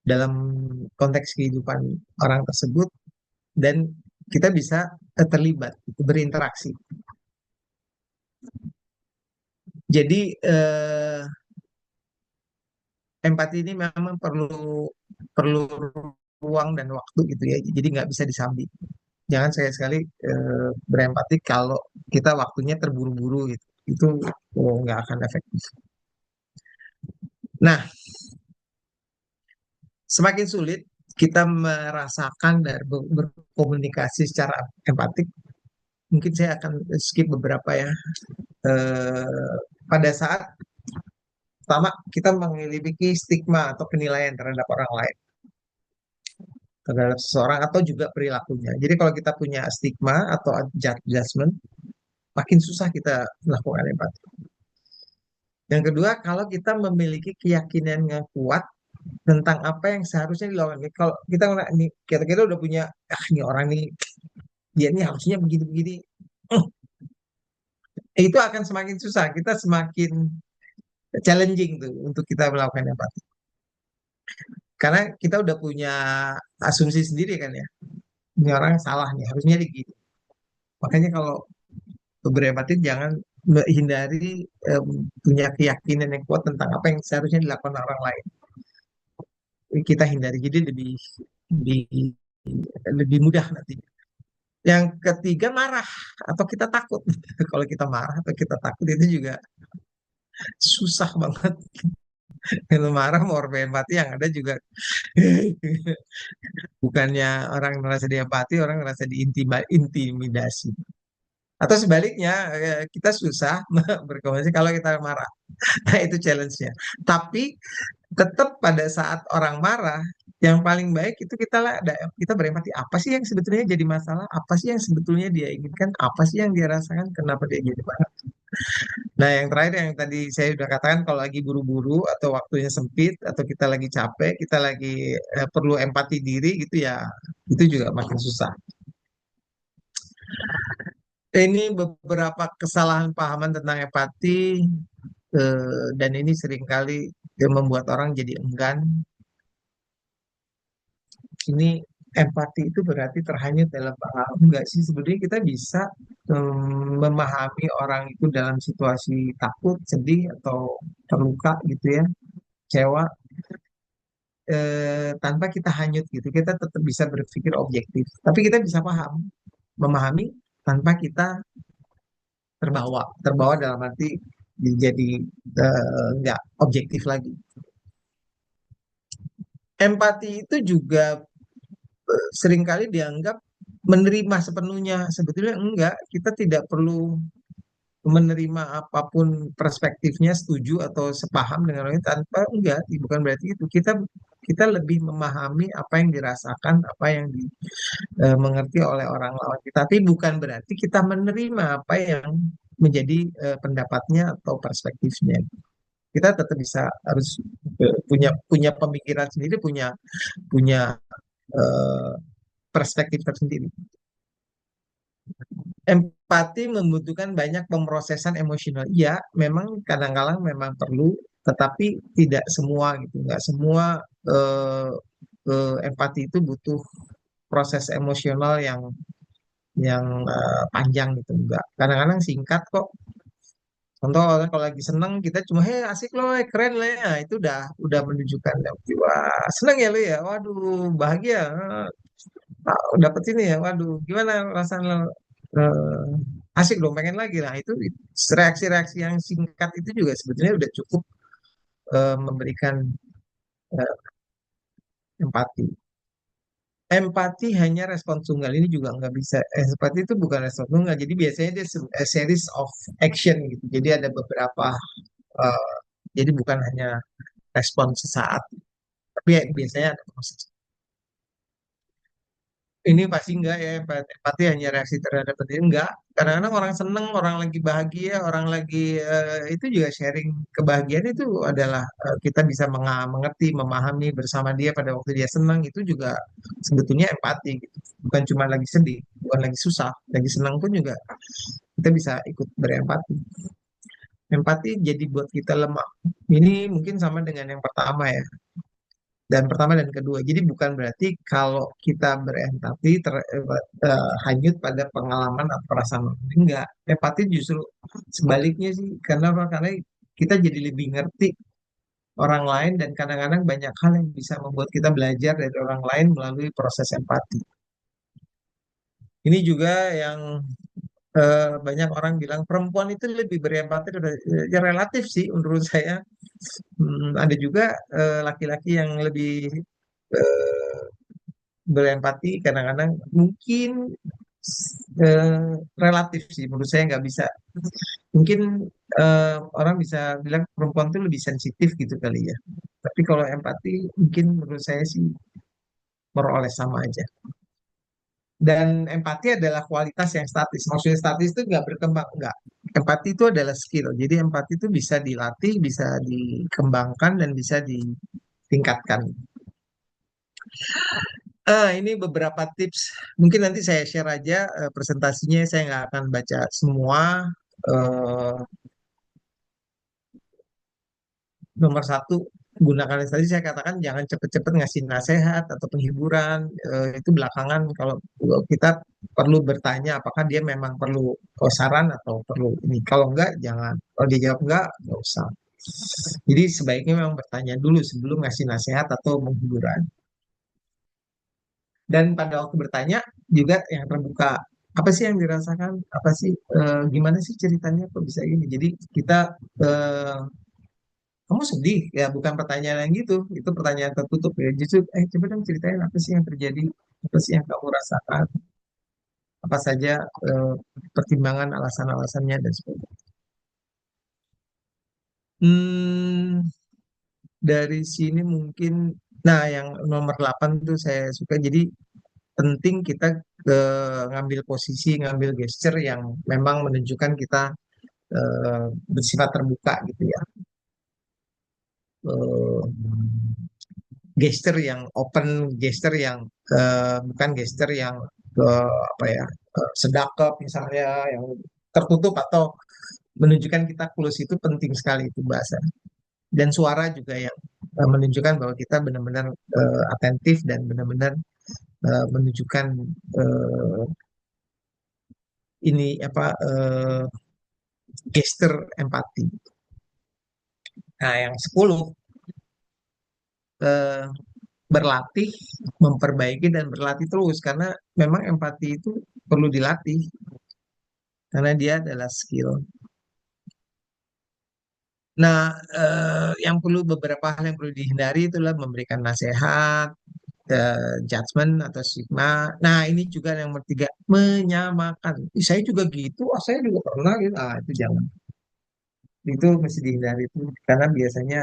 dalam konteks kehidupan orang tersebut, dan kita bisa terlibat, berinteraksi. Jadi empati ini memang perlu perlu ruang dan waktu gitu ya. Jadi nggak bisa disambi. Jangan sekali-sekali berempati kalau kita waktunya terburu-buru gitu. Itu nggak akan efektif. Nah, semakin sulit kita merasakan dan berkomunikasi secara empatik, mungkin saya akan skip beberapa ya. Pada saat pertama kita memiliki stigma atau penilaian terhadap orang lain, terhadap seseorang atau juga perilakunya. Jadi kalau kita punya stigma atau judgment, makin susah kita melakukan empati. Yang kedua, kalau kita memiliki keyakinan yang kuat tentang apa yang seharusnya dilakukan. Kalau kita nih, kita udah punya, ini orang nih, dia ini harusnya begini-begini, itu akan semakin susah. Kita semakin challenging tuh untuk kita melakukan empati. Karena kita udah punya asumsi sendiri kan ya, ini orang salah nih, harusnya begini. Makanya kalau berempati jangan hindari punya keyakinan yang kuat tentang apa yang seharusnya dilakukan orang lain. Kita hindari, jadi lebih lebih mudah nanti. Yang ketiga, marah atau kita takut. Kalau kita marah atau kita takut itu juga susah banget Kalau marah mau empati yang ada juga bukannya orang merasa diempati, orang merasa diintimidasi. Atau sebaliknya, kita susah berkomunikasi kalau kita marah. Nah, itu challenge-nya. Tapi tetap pada saat orang marah, yang paling baik itu kita berempati. Apa sih yang sebetulnya jadi masalah? Apa sih yang sebetulnya dia inginkan? Apa sih yang dia rasakan? Kenapa dia jadi marah? Nah, yang terakhir yang tadi saya sudah katakan, kalau lagi buru-buru atau waktunya sempit atau kita lagi capek, kita lagi perlu empati diri gitu ya, itu juga makin susah. Ini beberapa kesalahan pahaman tentang empati, dan ini seringkali membuat orang jadi enggan. Ini empati itu berarti terhanyut dalam pengalaman. Enggak sih, sebenarnya kita bisa memahami orang itu dalam situasi takut, sedih, atau terluka gitu ya, kecewa, tanpa kita hanyut gitu. Kita tetap bisa berpikir objektif. Tapi kita bisa memahami tanpa kita terbawa. Terbawa dalam arti jadi nggak objektif lagi. Empati itu juga seringkali dianggap menerima sepenuhnya. Sebetulnya enggak, kita tidak perlu menerima apapun perspektifnya, setuju atau sepaham dengan orang itu, tanpa enggak, bukan berarti itu. Kita kita lebih memahami apa yang dirasakan, apa yang dimengerti oleh orang lawan kita. Tapi bukan berarti kita menerima apa yang menjadi pendapatnya atau perspektifnya. Kita tetap bisa harus punya punya pemikiran sendiri, punya punya eh, perspektif tersendiri. Empati membutuhkan banyak pemrosesan emosional. Iya, memang kadang-kadang memang perlu, tetapi tidak semua gitu. Nggak semua eh, empati itu butuh proses emosional yang panjang gitu. Enggak. Kadang-kadang singkat kok. Contoh kalau lagi seneng kita cuma hei asik loh, keren lah ya. Itu udah menunjukkan ya, wah seneng ya lo ya. Waduh, bahagia. Dapat ini ya. Waduh, gimana rasanya lo? Asik dong, pengen lagi lah. Itu reaksi-reaksi yang singkat itu juga sebetulnya udah cukup memberikan eh, empati. Empati hanya respon tunggal ini juga nggak bisa. Empati itu bukan respon tunggal. Jadi biasanya dia series of action gitu. Jadi ada beberapa. eh, jadi bukan hanya respon sesaat, tapi ya biasanya ada proses. Ini pasti enggak ya, empati hanya reaksi terhadap diri, enggak. Kadang-kadang orang seneng, orang lagi bahagia, orang lagi itu juga sharing kebahagiaan itu adalah kita bisa mengerti, memahami bersama dia pada waktu dia senang, itu juga sebetulnya empati gitu. Bukan cuma lagi sedih, bukan lagi susah, lagi senang pun juga kita bisa ikut berempati. Empati jadi buat kita lemah. Ini mungkin sama dengan yang pertama ya, dan pertama dan kedua. Jadi bukan berarti kalau kita berempati hanyut pada pengalaman atau perasaan orang. Enggak. Empati justru sebaliknya sih. Karena kita jadi lebih ngerti orang lain, dan kadang-kadang banyak hal yang bisa membuat kita belajar dari orang lain melalui proses empati. Ini juga yang banyak orang bilang perempuan itu lebih berempati, ya relatif sih menurut saya. Ada juga laki-laki yang lebih eh, berempati, kadang-kadang mungkin eh, relatif sih menurut saya, nggak bisa, mungkin orang bisa bilang perempuan tuh lebih sensitif gitu kali ya, tapi kalau empati mungkin menurut saya sih meroleh sama aja. Dan empati adalah kualitas yang statis, maksudnya statis itu nggak berkembang, nggak. Empati itu adalah skill, jadi empati itu bisa dilatih, bisa dikembangkan, dan bisa ditingkatkan. Ini beberapa tips. Mungkin nanti saya share aja presentasinya. Saya nggak akan baca semua. Eh, Nomor satu, gunakan tadi saya katakan jangan cepet-cepet ngasih nasihat atau penghiburan. Itu belakangan. Kalau kita perlu bertanya apakah dia memang perlu saran atau perlu ini. Kalau enggak, jangan. Kalau dia jawab enggak, nggak usah. Jadi sebaiknya memang bertanya dulu sebelum ngasih nasihat atau penghiburan. Dan pada waktu bertanya juga yang terbuka, apa sih yang dirasakan, apa sih, gimana sih ceritanya kok bisa gini. Jadi kita eh, kamu sedih ya, bukan pertanyaan yang gitu, itu pertanyaan tertutup ya, justru coba dong ceritain apa sih yang terjadi, apa sih yang kamu rasakan, apa saja eh, pertimbangan alasan-alasannya dan sebagainya. Hmm, dari sini mungkin, nah yang nomor 8 tuh saya suka, jadi penting kita ngambil posisi, ngambil gesture yang memang menunjukkan kita bersifat terbuka gitu ya. Eh, Gesture yang open, gesture yang bukan gesture yang apa ya, sedekap misalnya, yang tertutup atau menunjukkan kita close, itu penting sekali itu bahasa. Dan suara juga yang menunjukkan bahwa kita benar-benar atentif dan benar-benar menunjukkan eh, ini apa, gesture empati. Nah, yang 10, eh, berlatih, memperbaiki dan berlatih terus, karena memang empati itu perlu dilatih karena dia adalah skill. Nah, yang perlu, beberapa hal yang perlu dihindari itulah memberikan nasihat, judgment atau stigma. Nah, ini juga yang ketiga, menyamakan. "Ih, saya juga gitu, ah, saya juga pernah gitu." Ah, itu jangan. Itu mesti dihindari itu, karena biasanya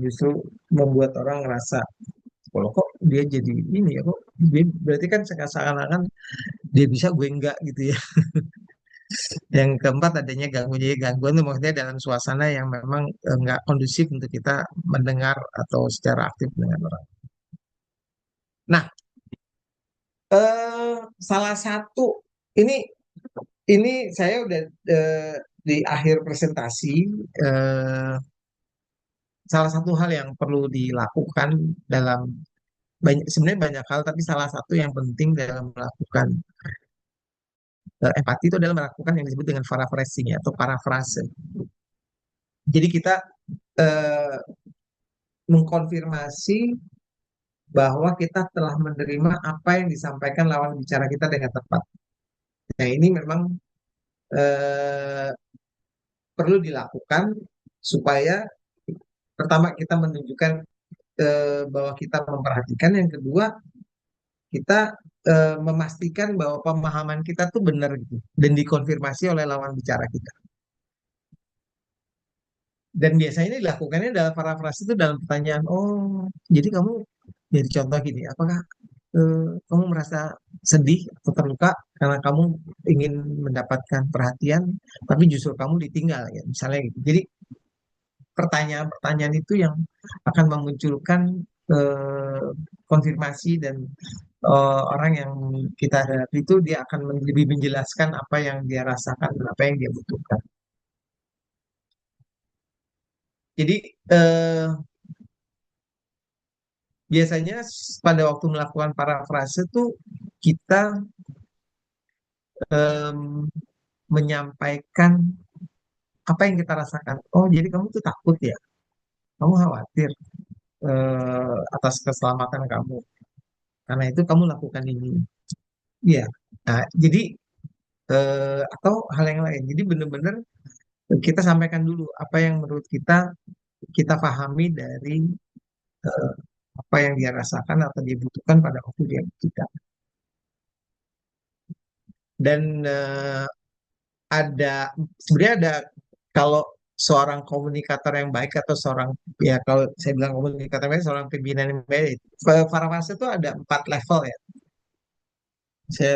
justru membuat orang ngerasa, kalau kok dia jadi ini ya, kok dia berarti kan seakan-akan dia bisa gue enggak gitu ya. Yang keempat, adanya gangguan. Jadi gangguan itu maksudnya dalam suasana yang memang enggak kondusif untuk kita mendengar atau secara aktif dengan orang. Nah, salah satu ini ini saya udah di akhir presentasi, eh, salah satu hal yang perlu dilakukan dalam banyak, sebenarnya banyak hal, tapi salah satu yang penting dalam melakukan empati itu adalah melakukan yang disebut dengan paraphrasing ya, atau parafrase. Jadi kita eh, mengkonfirmasi bahwa kita telah menerima apa yang disampaikan lawan bicara kita dengan tepat. Nah, ini memang eh, perlu dilakukan supaya pertama kita menunjukkan bahwa kita memperhatikan, yang kedua kita memastikan bahwa pemahaman kita tuh benar gitu dan dikonfirmasi oleh lawan bicara kita. Dan biasanya ini dilakukannya dalam parafrase itu dalam pertanyaan, oh jadi kamu, jadi contoh gini, apakah kamu merasa sedih atau terluka karena kamu ingin mendapatkan perhatian, tapi justru kamu ditinggal ya, misalnya gitu. Jadi pertanyaan-pertanyaan itu yang akan memunculkan eh, konfirmasi, dan orang yang kita hadapi itu dia akan lebih menjelaskan apa yang dia rasakan dan apa yang dia butuhkan. Jadi eh, biasanya pada waktu melakukan parafrase tuh kita em, menyampaikan apa yang kita rasakan. Oh, jadi kamu tuh takut ya? Kamu khawatir atas keselamatan kamu. Karena itu kamu lakukan ini. Iya. Nah, jadi atau hal yang lain. Jadi benar-benar kita sampaikan dulu apa yang menurut kita kita pahami dari eh, apa yang dia rasakan atau dia butuhkan pada waktu dia kita. Dan ada, sebenarnya ada, kalau seorang komunikator yang baik atau seorang, ya kalau saya bilang komunikator yang baik, seorang pimpinan yang baik, parafase itu ada 4 level ya. Saya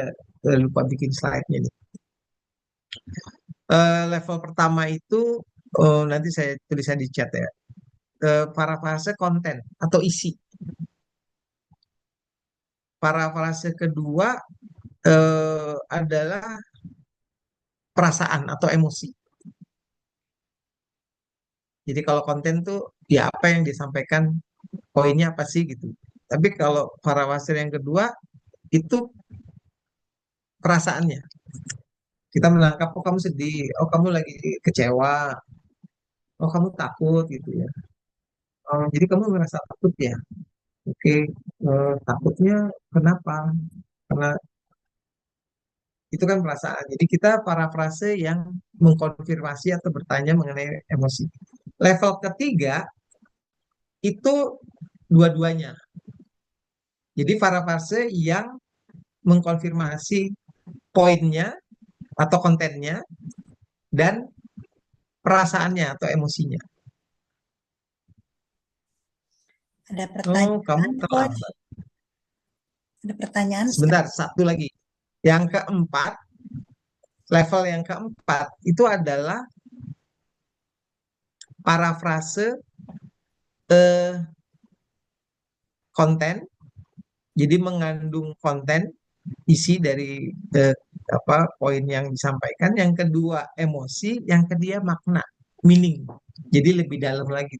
lupa bikin slide-nya nih. Level pertama itu, nanti saya tuliskan di chat ya. Parafase konten atau isi. Parafase kedua adalah perasaan atau emosi. Jadi kalau konten tuh ya apa yang disampaikan, poinnya apa sih gitu. Tapi kalau parafase yang kedua itu perasaannya. Kita menangkap, oh kamu sedih, oh kamu lagi kecewa, oh kamu takut gitu ya. Oh, jadi kamu merasa takut ya. Oke, takutnya kenapa? Karena itu kan perasaan. Jadi kita parafrase yang mengkonfirmasi atau bertanya mengenai emosi. Level ketiga itu dua-duanya. Jadi parafrase yang mengkonfirmasi poinnya atau kontennya dan perasaannya atau emosinya. Ada Oh, kamu pertanyaan, Coach. terlambat. Ada pertanyaan Sebentar, satu lagi. Yang keempat, level yang keempat itu adalah parafrase eh, konten. Jadi mengandung konten isi dari eh, apa poin yang disampaikan. Yang kedua emosi, yang ketiga makna, meaning. Jadi lebih dalam lagi.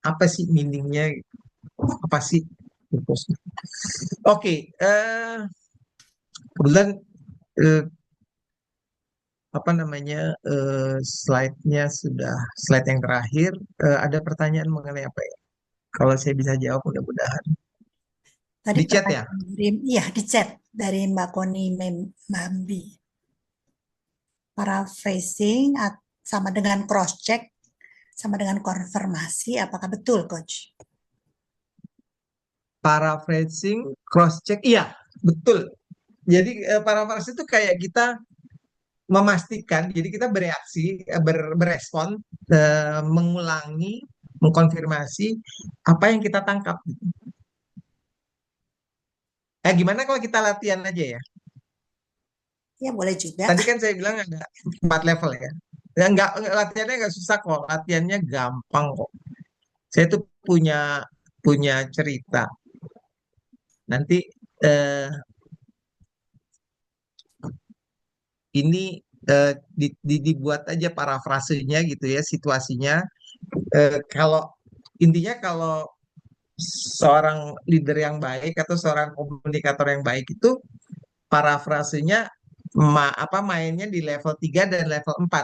Apa sih meaningnya? Apa sih purpose-nya? Oke, kebetulan eh, apa namanya slide-nya sudah slide yang terakhir. Ada pertanyaan mengenai apa ya? Kalau saya bisa jawab mudah-mudahan tadi di chat ya. pertanyaan dari, iya di chat dari Mbak Koni Mambi. Paraphrasing sama dengan cross check sama dengan konfirmasi, apakah betul, Coach? Paraphrasing, cross check, iya betul. Jadi paraphrase itu kayak kita memastikan, jadi kita bereaksi, berespon, mengulangi, mengkonfirmasi apa yang kita tangkap. Gimana kalau kita latihan aja ya? Ya, boleh juga. Tadi kan saya bilang ada 4 level ya. Ya latihannya nggak susah kok, latihannya gampang kok. Saya tuh punya punya cerita. Nanti eh, ini dibuat aja parafrasenya gitu ya, situasinya. Kalau intinya kalau seorang leader yang baik atau seorang komunikator yang baik itu parafrasenya mainnya di level 3 dan level 4.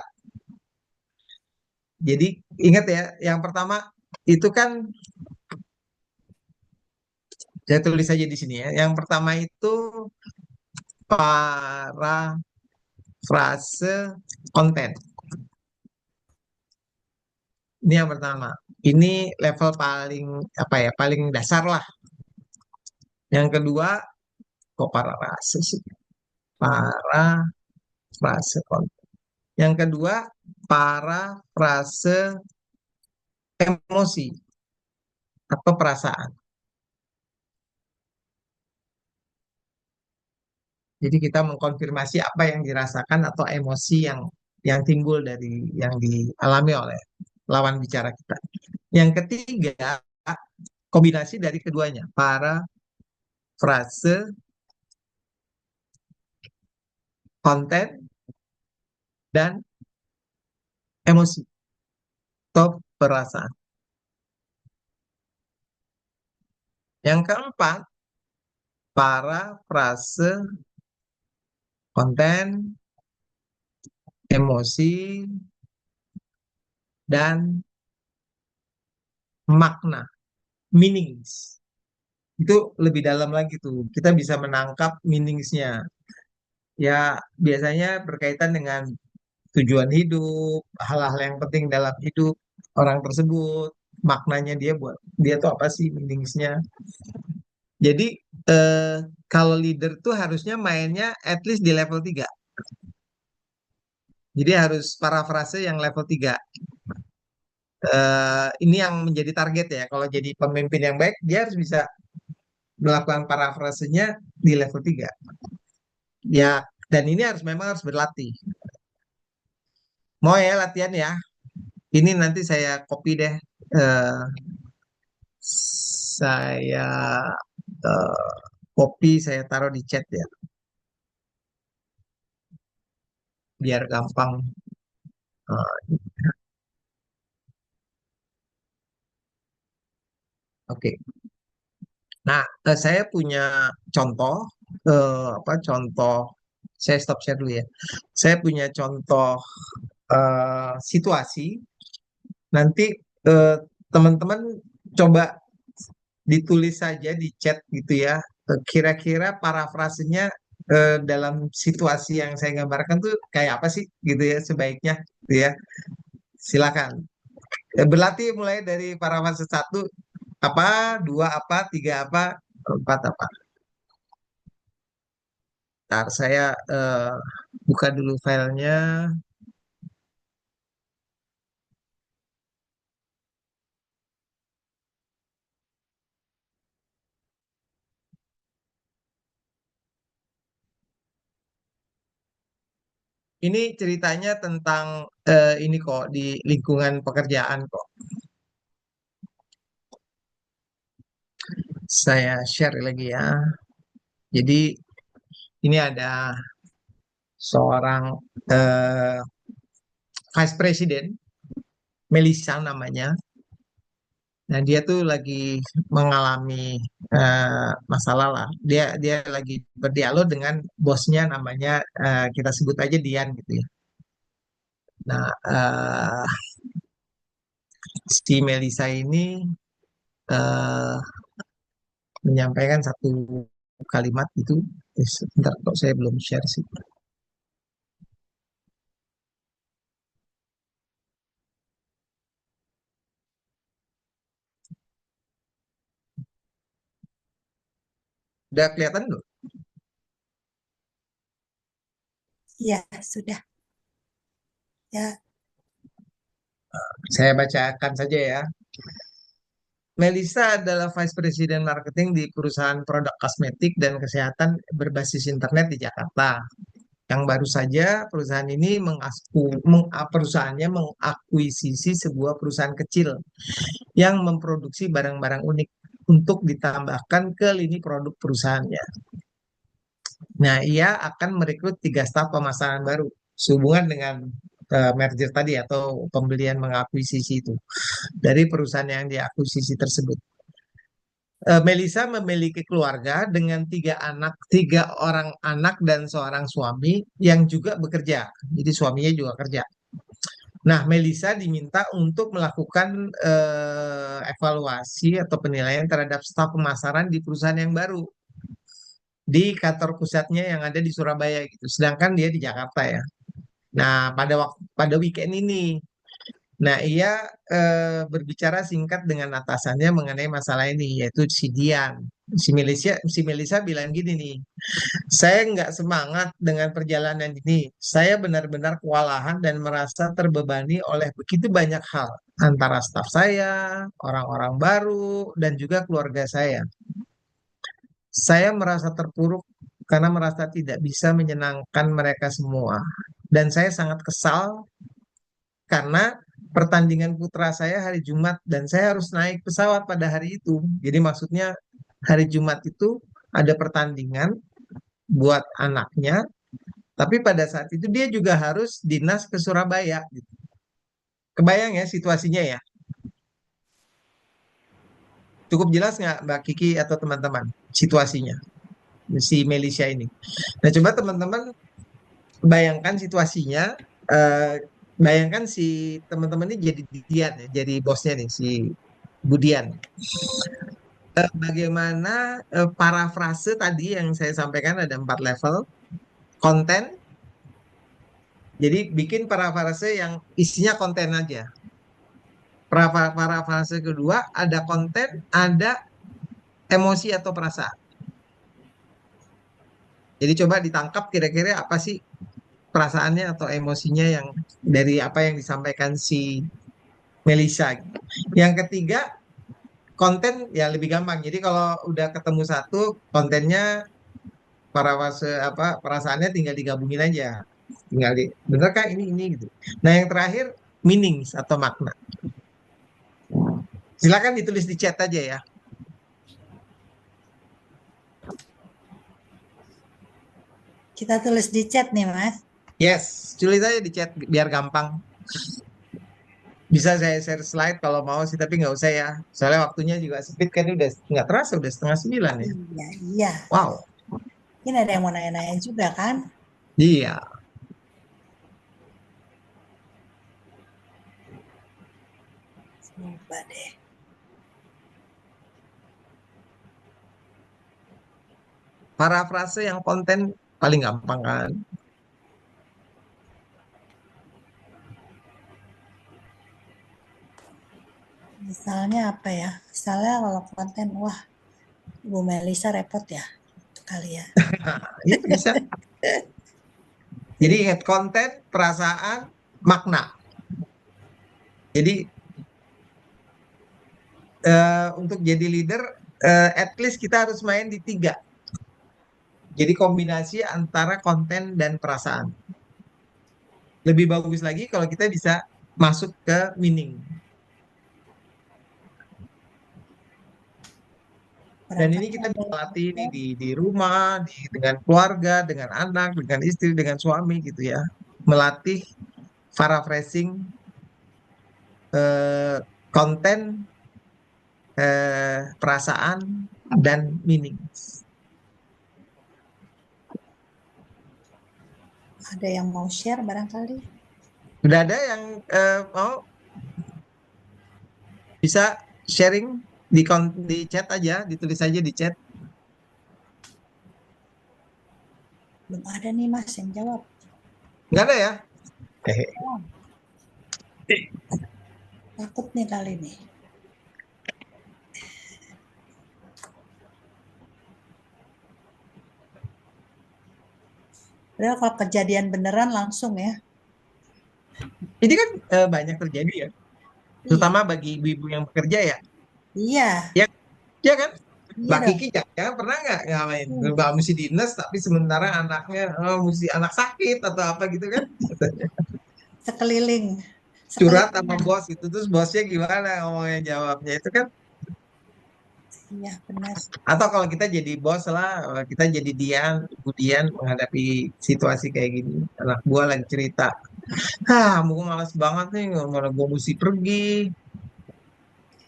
Jadi ingat ya, yang pertama itu kan saya tulis aja di sini ya. Yang pertama itu parafrase konten. Ini yang pertama. Ini level paling apa ya? Paling dasar lah. Yang kedua, kok parafrase sih? Parafrase konten. Yang kedua, parafrase emosi atau perasaan. Jadi kita mengkonfirmasi apa yang dirasakan atau emosi yang timbul dari yang dialami oleh lawan bicara kita. Yang ketiga, kombinasi dari keduanya, para frase, konten, dan emosi atau perasaan. Yang keempat, para frase, konten, emosi, dan makna, meanings. Itu lebih dalam lagi tuh. Kita bisa menangkap meaningsnya. Ya, biasanya berkaitan dengan tujuan hidup, hal-hal yang penting dalam hidup orang tersebut, maknanya dia buat dia tuh apa sih meaningsnya. Jadi eh, kalau leader tuh harusnya mainnya at least di level 3. Jadi harus parafrase yang level 3. Ini yang menjadi target ya. Kalau jadi pemimpin yang baik, dia harus bisa melakukan parafrasenya di level 3. Ya, dan ini memang harus berlatih. Mau ya latihan ya. Ini nanti saya copy deh. Eh, saya eh, copy, saya taruh di chat ya, biar gampang. Eh, Oke. Nah, saya punya contoh, apa contoh? Saya stop share dulu ya. Saya punya contoh situasi. Nanti eh, teman-teman coba ditulis saja di chat gitu ya. Kira-kira parafrasenya dalam situasi yang saya gambarkan tuh kayak apa sih gitu ya sebaiknya gitu ya. Silakan. Berlatih mulai dari para fase satu apa, dua apa, tiga apa, empat apa. Ntar saya buka dulu filenya. Ini ceritanya tentang ini kok di lingkungan pekerjaan kok. Saya share lagi ya. Jadi ini ada seorang eh, vice president, Melissa namanya. Nah, dia tuh lagi mengalami masalah lah. Dia dia lagi berdialog dengan bosnya namanya kita sebut aja Dian gitu ya. Nah, si Melisa ini eh, menyampaikan satu kalimat itu. Sebentar kok saya belum share sih. Udah kelihatan loh. Ya, sudah. Ya, Saya bacakan saja ya. Melissa adalah Vice President Marketing di perusahaan produk kosmetik dan kesehatan berbasis internet di Jakarta. Yang baru saja perusahaan ini perusahaannya mengakuisisi sebuah perusahaan kecil yang memproduksi barang-barang unik untuk ditambahkan ke lini produk perusahaannya. Nah, ia akan merekrut 3 staf pemasaran baru sehubungan dengan merger tadi atau pembelian mengakuisisi itu dari perusahaan yang diakuisisi tersebut. Melissa memiliki keluarga dengan 3 anak, 3 orang anak dan seorang suami yang juga bekerja. Jadi suaminya juga kerja. Nah, Melissa diminta untuk melakukan evaluasi atau penilaian terhadap staf pemasaran di perusahaan yang baru di kantor pusatnya yang ada di Surabaya gitu. Sedangkan dia di Jakarta ya. Nah, pada weekend ini, nah ia berbicara singkat dengan atasannya mengenai masalah ini, yaitu si Dian. Si Melisa bilang gini nih, saya nggak semangat dengan perjalanan ini. Saya benar-benar kewalahan dan merasa terbebani oleh begitu banyak hal antara staf saya, orang-orang baru, dan juga keluarga saya. Saya merasa terpuruk karena merasa tidak bisa menyenangkan mereka semua. Dan saya sangat kesal karena pertandingan putra saya hari Jumat dan saya harus naik pesawat pada hari itu. Jadi maksudnya hari Jumat itu ada pertandingan buat anaknya, tapi pada saat itu dia juga harus dinas ke Surabaya. Gitu. Kebayang ya situasinya ya? Cukup jelas nggak Mbak Kiki atau teman-teman situasinya si Melisha ini? Nah coba teman-teman bayangkan situasinya, eh, bayangkan si teman-teman ini jadi Dian ya, jadi bosnya nih si Budian. Bagaimana parafrase tadi yang saya sampaikan ada 4 level konten. Jadi bikin parafrase yang isinya konten aja. Parafrase kedua ada konten, ada emosi atau perasaan. Jadi coba ditangkap kira-kira apa sih perasaannya atau emosinya yang dari apa yang disampaikan si Melisa. Yang ketiga konten ya lebih gampang. Jadi kalau udah ketemu satu kontennya para fase apa perasaannya tinggal digabungin aja. Tinggal benerkah ini gitu. Nah, yang terakhir meanings atau makna. Silakan ditulis di chat aja ya. kita tulis di chat nih, Mas. Yes, tulis aja di chat biar gampang. Bisa saya share slide kalau mau sih, tapi nggak usah ya. Soalnya waktunya juga sempit kan udah nggak terasa udah setengah 9 ya. Iya, iya. Wow, Ini ada yang mau nanya-nanya juga kan? iya. Coba deh. Parafrase yang konten paling gampang kan. Misalnya apa ya? Misalnya kalau konten, wah, Bu Melisa repot ya, itu kali ya. Ya bisa. Jadi ingat konten, perasaan, makna. Jadi untuk jadi leader, at least kita harus main di tiga. Jadi kombinasi antara konten dan perasaan. Lebih bagus lagi kalau kita bisa masuk ke meaning. Dan ini Barangkali kita ada bisa yang latih ini share. di rumah, dengan keluarga, dengan anak, dengan istri, dengan suami gitu ya. Melatih paraphrasing eh, konten, perasaan, dan meaning. Ada yang mau share barangkali? Udah ada yang mau bisa sharing di chat aja, ditulis aja di chat. Belum ada nih Mas yang jawab. Nggak ada ya? Oh, takut nih kali nih. Padahal kalau kejadian beneran langsung ya. Ini kan banyak terjadi ya, Iya, terutama bagi ibu-ibu yang bekerja ya. iya, Ya, ya kan? iya Mbak dong. Kiki jangan pernah nggak ngapain? Hmm. Mbak mesti dinas tapi sementara anaknya mesti anak sakit atau apa gitu kan? Sekeliling, Curhat sama sekeliling. bos gitu, terus bosnya gimana ngomongnya jawabnya itu kan? Iya benar. Atau kalau kita jadi bos lah, kita jadi Dian, Ibu Dian menghadapi situasi kayak gini. Anak gua lagi cerita, gue malas banget nih, mana gue mesti pergi.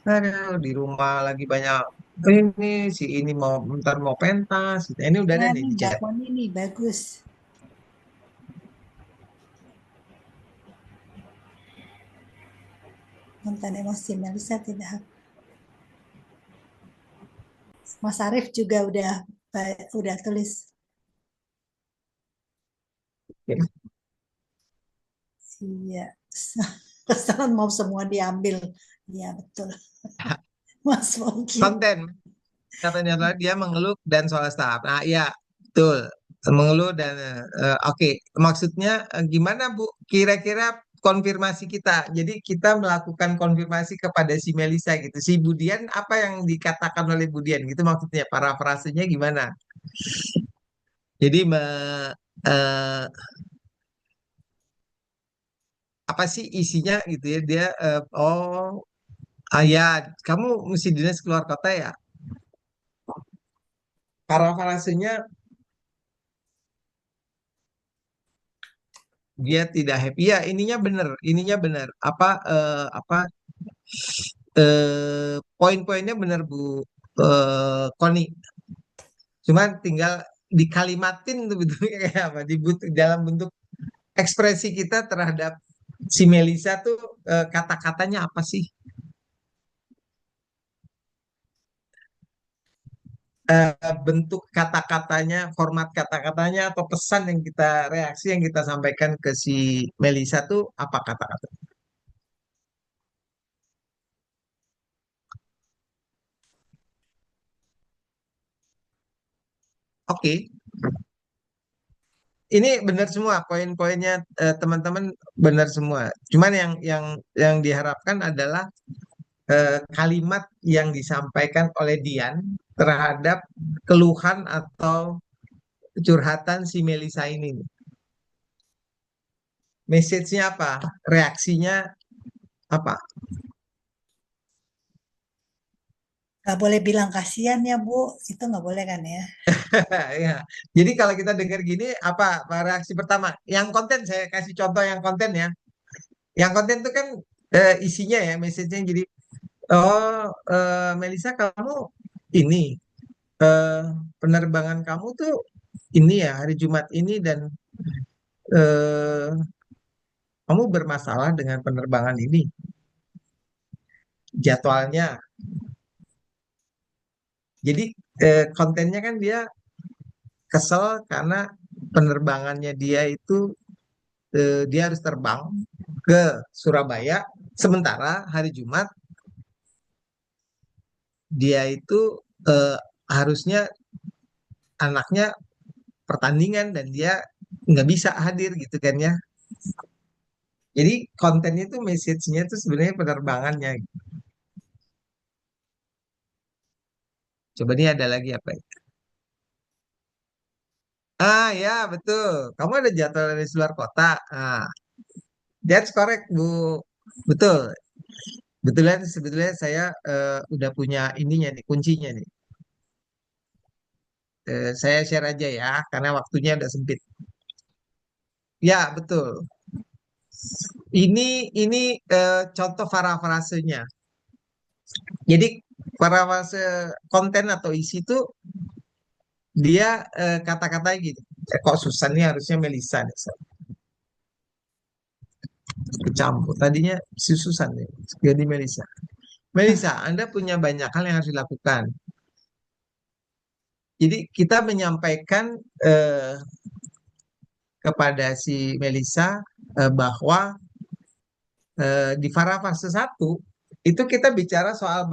Aduh, di rumah lagi banyak ini, si ini mau bentar mau pentas. Gitu. Ini udah ada Nah nih nih di Mbak chat. Koni nih bagus. Konten emosi Melisa tidak. Mas Arief juga udah tulis. Iya. Pesanan mau semua diambil. Iya betul. Mas Mogi. Konten katanya adalah dia mengeluh dan soal startup. Nah, iya, betul. Mengeluh dan oke. Maksudnya gimana Bu? Kira-kira konfirmasi kita. Jadi kita melakukan konfirmasi kepada si Melisa gitu. Si Budian apa yang dikatakan oleh Budian gitu maksudnya. Parafrasenya gimana? Jadi eh, apa sih isinya gitu ya? Dia ya, kamu mesti dinas keluar kota ya. Parafrasenya dia tidak happy. Ya, ininya benar. Apa poin-poinnya benar Bu Koni. Cuman tinggal dikalimatin tuh betulnya kayak apa dalam bentuk ekspresi kita terhadap si Melisa tuh kata-katanya apa sih? Bentuk kata-katanya, format kata-katanya atau pesan yang kita reaksi yang kita sampaikan ke si Melisa tuh apa kata-kata? Oke, ini benar semua poin-poinnya teman-teman benar semua. Cuman yang diharapkan adalah kalimat yang disampaikan oleh Dian terhadap keluhan atau curhatan si Melisa ini. Message-nya apa? Reaksinya apa? Gak boleh bilang kasihan ya Bu. Itu nggak boleh kan ya. Ya. Jadi kalau kita dengar gini, apa reaksi pertama? Yang konten saya kasih contoh yang konten ya. Yang konten itu kan isinya ya, message-nya jadi, oh Melisa kamu ini eh, penerbangan kamu tuh ini ya hari Jumat ini dan eh, kamu bermasalah dengan penerbangan ini jadwalnya. Jadi kontennya kan dia kesel karena penerbangannya dia itu dia harus terbang ke Surabaya sementara hari Jumat dia itu eh, harusnya anaknya pertandingan dan dia nggak bisa hadir gitu kan ya. Jadi kontennya itu message-nya itu sebenarnya penerbangannya. Coba nih ada lagi apa ya? Ah ya betul. Kamu ada jadwal dari luar kota. Ah, that's correct Bu. Betul. Sebetulnya saya udah punya ininya nih kuncinya nih. Saya share aja ya karena waktunya udah sempit. Ya betul. Ini contoh parafrasenya. Jadi parafrase konten atau isi itu dia kata-katanya gitu. Kok Susan nih harusnya Melisa nih. Kecampur. Tadinya si Susan nih. Jadi Melisa. Melisa, Anda punya banyak hal yang harus dilakukan. Jadi kita menyampaikan eh, kepada si Melisa bahwa di fase satu itu kita bicara soal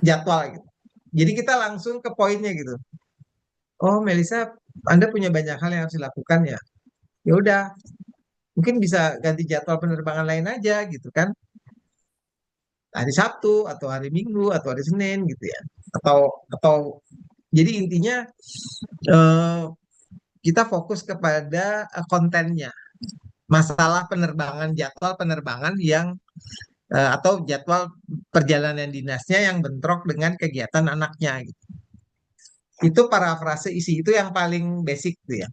jadwal gitu. Jadi kita langsung ke poinnya gitu. Oh, Melisa, Anda punya banyak hal yang harus dilakukan ya. Ya udah, mungkin bisa ganti jadwal penerbangan lain aja gitu kan. Hari Sabtu atau hari Minggu atau hari Senin gitu ya. Atau jadi intinya eh, kita fokus kepada kontennya. Masalah penerbangan, jadwal penerbangan yang atau jadwal perjalanan dinasnya yang bentrok dengan kegiatan anaknya gitu. Itu parafrase isi itu yang paling basic tuh ya.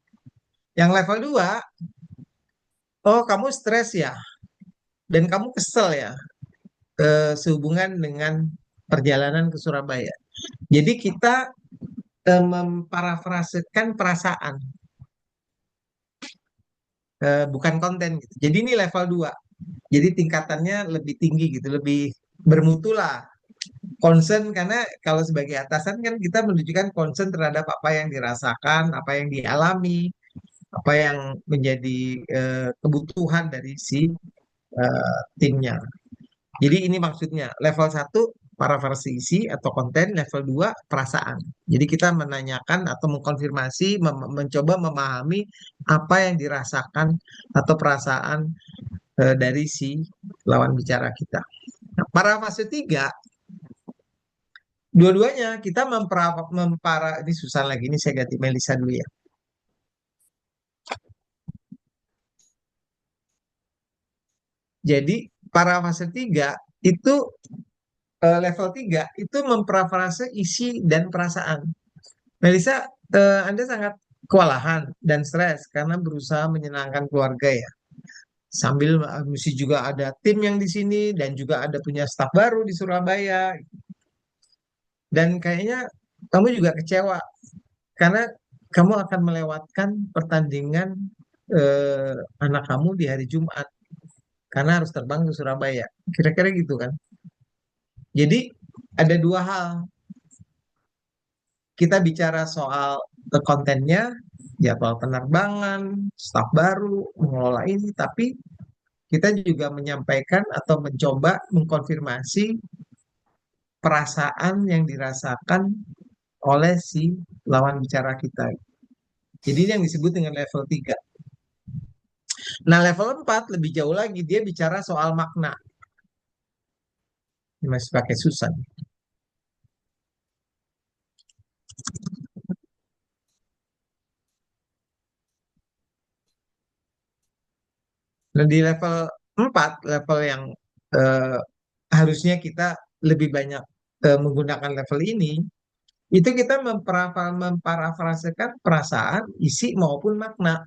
Yang level 2, oh kamu stres ya dan kamu kesel ya sehubungan dengan perjalanan ke Surabaya. Jadi kita memparafrasekan perasaan, bukan konten gitu. Jadi ini level 2. Jadi tingkatannya lebih tinggi gitu, lebih bermutu lah. Concern karena kalau sebagai atasan kan kita menunjukkan concern terhadap apa yang dirasakan, apa yang dialami, apa yang menjadi kebutuhan dari si timnya. Jadi ini maksudnya level satu para versi isi atau konten, level 2 perasaan. Jadi kita menanyakan atau mengkonfirmasi, mencoba memahami apa yang dirasakan atau perasaan dari si lawan bicara kita. Nah, para fase 3 dua-duanya kita ini susah lagi, ini saya ganti Melisa dulu ya. Jadi para fase 3 itu level 3 itu memparafrase isi dan perasaan. Melisa, Anda sangat kewalahan dan stres karena berusaha menyenangkan keluarga ya. Sambil mesti juga ada tim yang di sini dan juga ada punya staf baru di Surabaya. Dan kayaknya kamu juga kecewa karena kamu akan melewatkan pertandingan eh, anak kamu di hari Jumat karena harus terbang ke Surabaya. Kira-kira gitu kan. Jadi ada dua hal. Kita bicara soal kontennya, jadwal penerbangan, staf baru, mengelola ini, tapi kita juga menyampaikan atau mencoba mengkonfirmasi perasaan yang dirasakan oleh si lawan bicara kita. Jadi ini yang disebut dengan level 3. Nah, level 4 lebih jauh lagi, dia bicara soal makna. Ini masih pakai Susan. Dan di level 4, level yang eh, harusnya kita lebih banyak menggunakan level ini, itu kita memparafrasekan perasaan, isi maupun makna.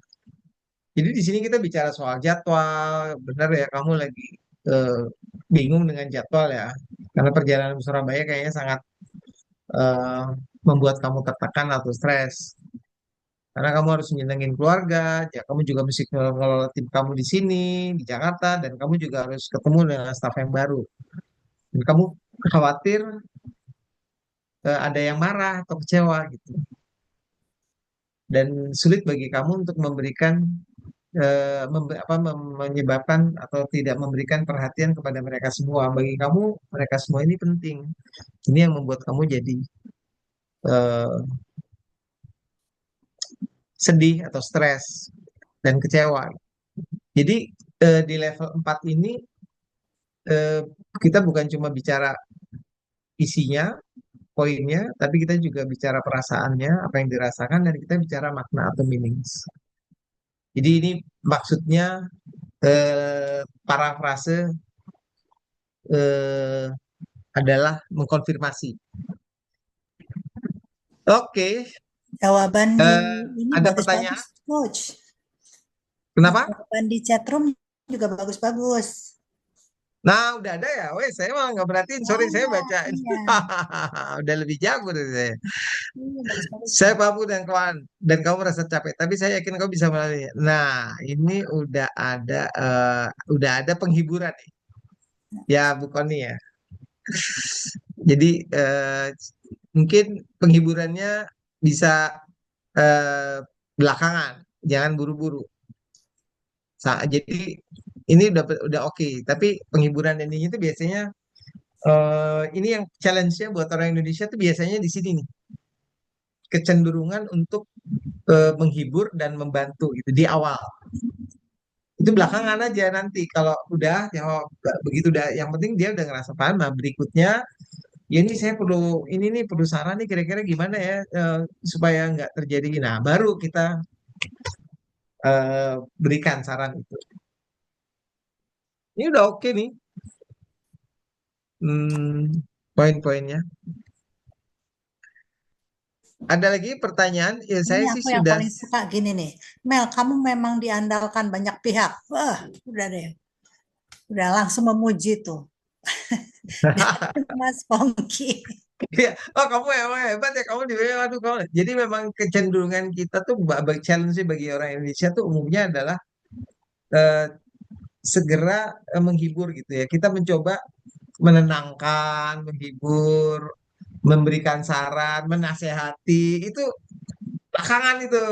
Jadi di sini kita bicara soal jadwal, benar ya kamu lagi eh, bingung dengan jadwal ya, karena perjalanan ke Surabaya kayaknya sangat eh, membuat kamu tertekan atau stres. Karena kamu harus nyenengin keluarga, ya kamu juga mesti ngelola tim kamu di sini, di Jakarta, dan kamu juga harus ketemu dengan staf yang baru. Dan kamu khawatir ada yang marah atau kecewa gitu. Dan sulit bagi kamu untuk memberikan menyebabkan atau tidak memberikan perhatian kepada mereka semua. Bagi kamu, mereka semua ini penting. Ini yang membuat kamu jadi eh, sedih atau stres dan kecewa. Jadi di level 4 ini eh, kita bukan cuma bicara isinya, poinnya, tapi kita juga bicara perasaannya, apa yang dirasakan, dan kita bicara makna atau meanings. Jadi ini maksudnya parafrase eh, adalah mengkonfirmasi. Oke, Jawaban di eh, ini ada bagus-bagus, pertanyaan? Coach. Kenapa? Jawaban di chatroom juga bagus-bagus. Nah, udah ada ya. Weh, saya malah nggak perhatiin. Sorry, saya Ada, baca. iya. Udah lebih jago dari saya. Iya, bagus-bagus, Saya Coach. Papu dan kawan dan kamu merasa capek, tapi saya yakin kamu bisa melalui. Nah, ini udah ada penghiburan nih. Ya, Bu Koni ya. Jadi mungkin penghiburannya bisa eh, belakangan, jangan buru-buru. Jadi ini udah oke, tapi penghiburan ending itu biasanya ini yang challenge-nya buat orang Indonesia tuh biasanya di sini nih, kecenderungan untuk menghibur dan membantu gitu di awal. Itu belakangan aja nanti kalau udah ya begitu udah yang penting dia udah ngerasa paham. Nah, berikutnya ya ini saya perlu ini nih perlu saran nih kira-kira gimana ya supaya nggak terjadi gini. Nah, baru kita berikan saran itu. Ini udah oke nih poin-poinnya. Ada lagi pertanyaan? Ya Ini saya sih aku yang sudah. paling suka gini nih. Mel, kamu memang diandalkan banyak pihak. Wah, udah deh. Udah langsung memuji tuh. Dari Mas Pongki. Iya. Oh, kamu emang hebat ya, kamu di aduh kamu. Jadi memang kecenderungan kita tuh challenge bagi orang Indonesia tuh umumnya adalah eh, segera menghibur gitu ya. Kita mencoba menenangkan, menghibur, memberikan saran, menasehati, itu belakangan itu.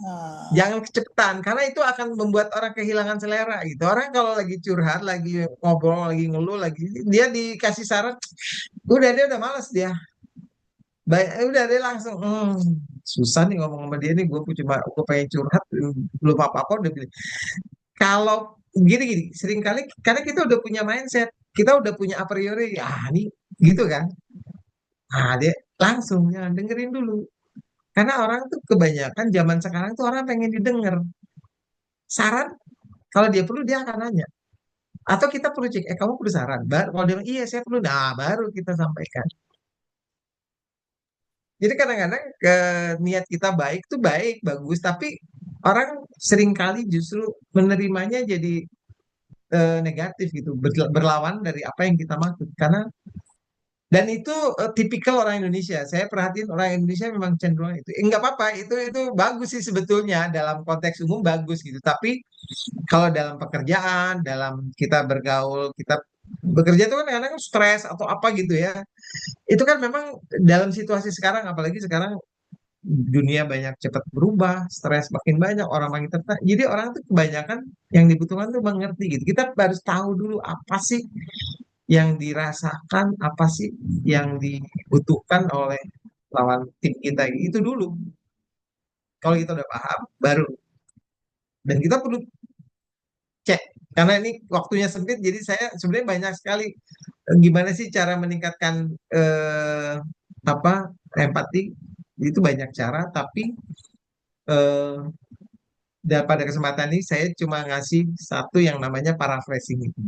Eh, Jangan kecepatan, karena itu akan membuat orang kehilangan selera gitu. Orang kalau lagi curhat, lagi ngobrol, lagi ngeluh, lagi dia dikasih saran, dia udah males dia. Baik, udah dia langsung, susah nih ngomong sama dia nih, gue pengen curhat, belum apa-apa udah bilang. Kalau gini-gini, seringkali karena kita udah punya mindset, kita udah punya a priori, nih, gitu kan. Nah, dia langsung jangan dengerin dulu. Karena orang tuh kebanyakan zaman sekarang tuh orang pengen didengar. Saran, kalau dia perlu dia akan nanya. Atau kita perlu cek, kamu perlu saran? Kalau dia bilang, iya saya perlu, nah baru kita sampaikan. Jadi kadang-kadang niat kita baik tuh baik, bagus, tapi orang seringkali justru menerimanya jadi negatif gitu, berlawan dari apa yang kita maksud. Karena dan itu tipikal orang Indonesia. Saya perhatiin orang Indonesia memang cenderung itu. Enggak apa-apa, itu bagus sih sebetulnya dalam konteks umum bagus gitu. Tapi kalau dalam pekerjaan, dalam kita bergaul, kita bekerja itu kan kadang-kadang stres atau apa gitu ya. Itu kan memang dalam situasi sekarang, apalagi sekarang dunia banyak cepat berubah, stres makin banyak, orang makin tertekan. Jadi orang tuh kebanyakan yang dibutuhkan tuh mengerti gitu. Kita harus tahu dulu apa sih yang dirasakan, apa sih yang dibutuhkan oleh lawan tim kita itu dulu. Kalau kita udah paham, baru dan kita perlu cek karena ini waktunya sempit, jadi saya sebenarnya banyak sekali gimana sih cara meningkatkan apa empati itu banyak cara, tapi eh, dan pada kesempatan ini saya cuma ngasih satu yang namanya paraphrasing itu.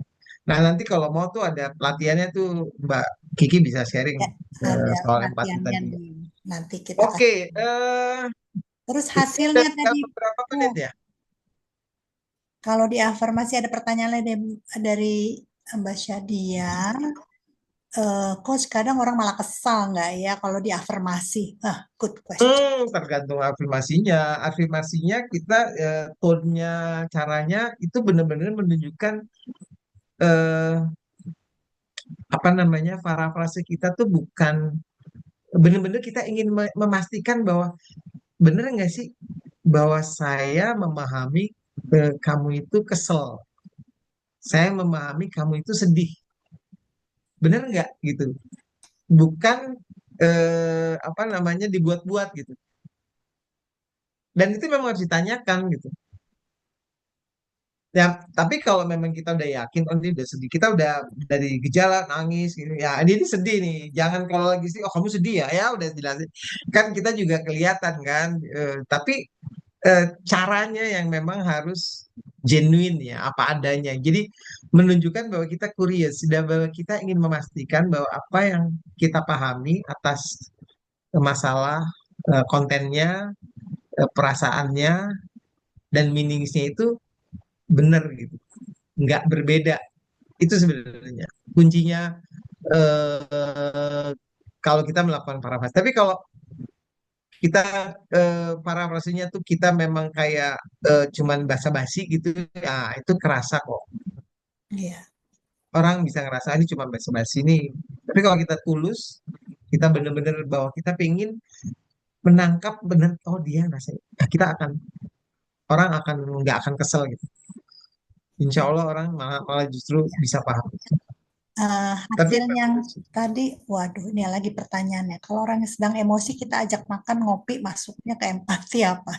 Nah, nanti kalau mau tuh ada pelatihannya tuh Mbak Kiki bisa sharing ya, ada soal empati latihannya tadi. nih. Nanti kita Oke, kasih. Terus ini udah hasilnya tinggal tadi, beberapa oh, menit ya. kalau di afirmasi ada pertanyaan lain dari Mbak Syadia. Coach, kadang orang malah kesal nggak ya kalau di afirmasi? Good question. Tergantung afirmasinya. Afirmasinya kita tone-nya, caranya itu benar-benar menunjukkan eh, apa namanya parafrase kita tuh bukan benar-benar kita ingin memastikan bahwa benar nggak sih bahwa saya memahami kamu itu kesel, saya memahami kamu itu sedih, bener nggak gitu? Bukan apa namanya dibuat-buat gitu. Dan itu memang harus ditanyakan gitu. Ya, tapi kalau memang kita udah yakin, oh ini udah sedih, kita udah dari gejala nangis gitu, ya ini sedih nih. Jangan kalau lagi sedih, oh kamu sedih ya, ya udah jelasin. Kan kita juga kelihatan kan. Tapi caranya yang memang harus genuine ya, apa adanya. Jadi menunjukkan bahwa kita curious, dan bahwa kita ingin memastikan bahwa apa yang kita pahami atas masalah kontennya, perasaannya, dan meaningsnya itu benar gitu, nggak berbeda. Itu sebenarnya kuncinya eh, kalau kita melakukan parafrase. Tapi kalau kita parafrasenya tuh kita memang kayak cuman basa-basi gitu, ya itu kerasa kok. Iya. Orang bisa ngerasa ini cuma basa-basi nih. Tapi kalau kita tulus, kita bener-bener bahwa kita pengen menangkap bener, oh dia ngerasa, nah, kita akan orang akan nggak akan kesel gitu. Insya Allah orang malah, malah justru bisa paham. Tapi Hasil yang tadi, waduh, ini lagi pertanyaannya. Kalau orang yang sedang emosi, kita ajak makan, ngopi, masuknya ke empati apa?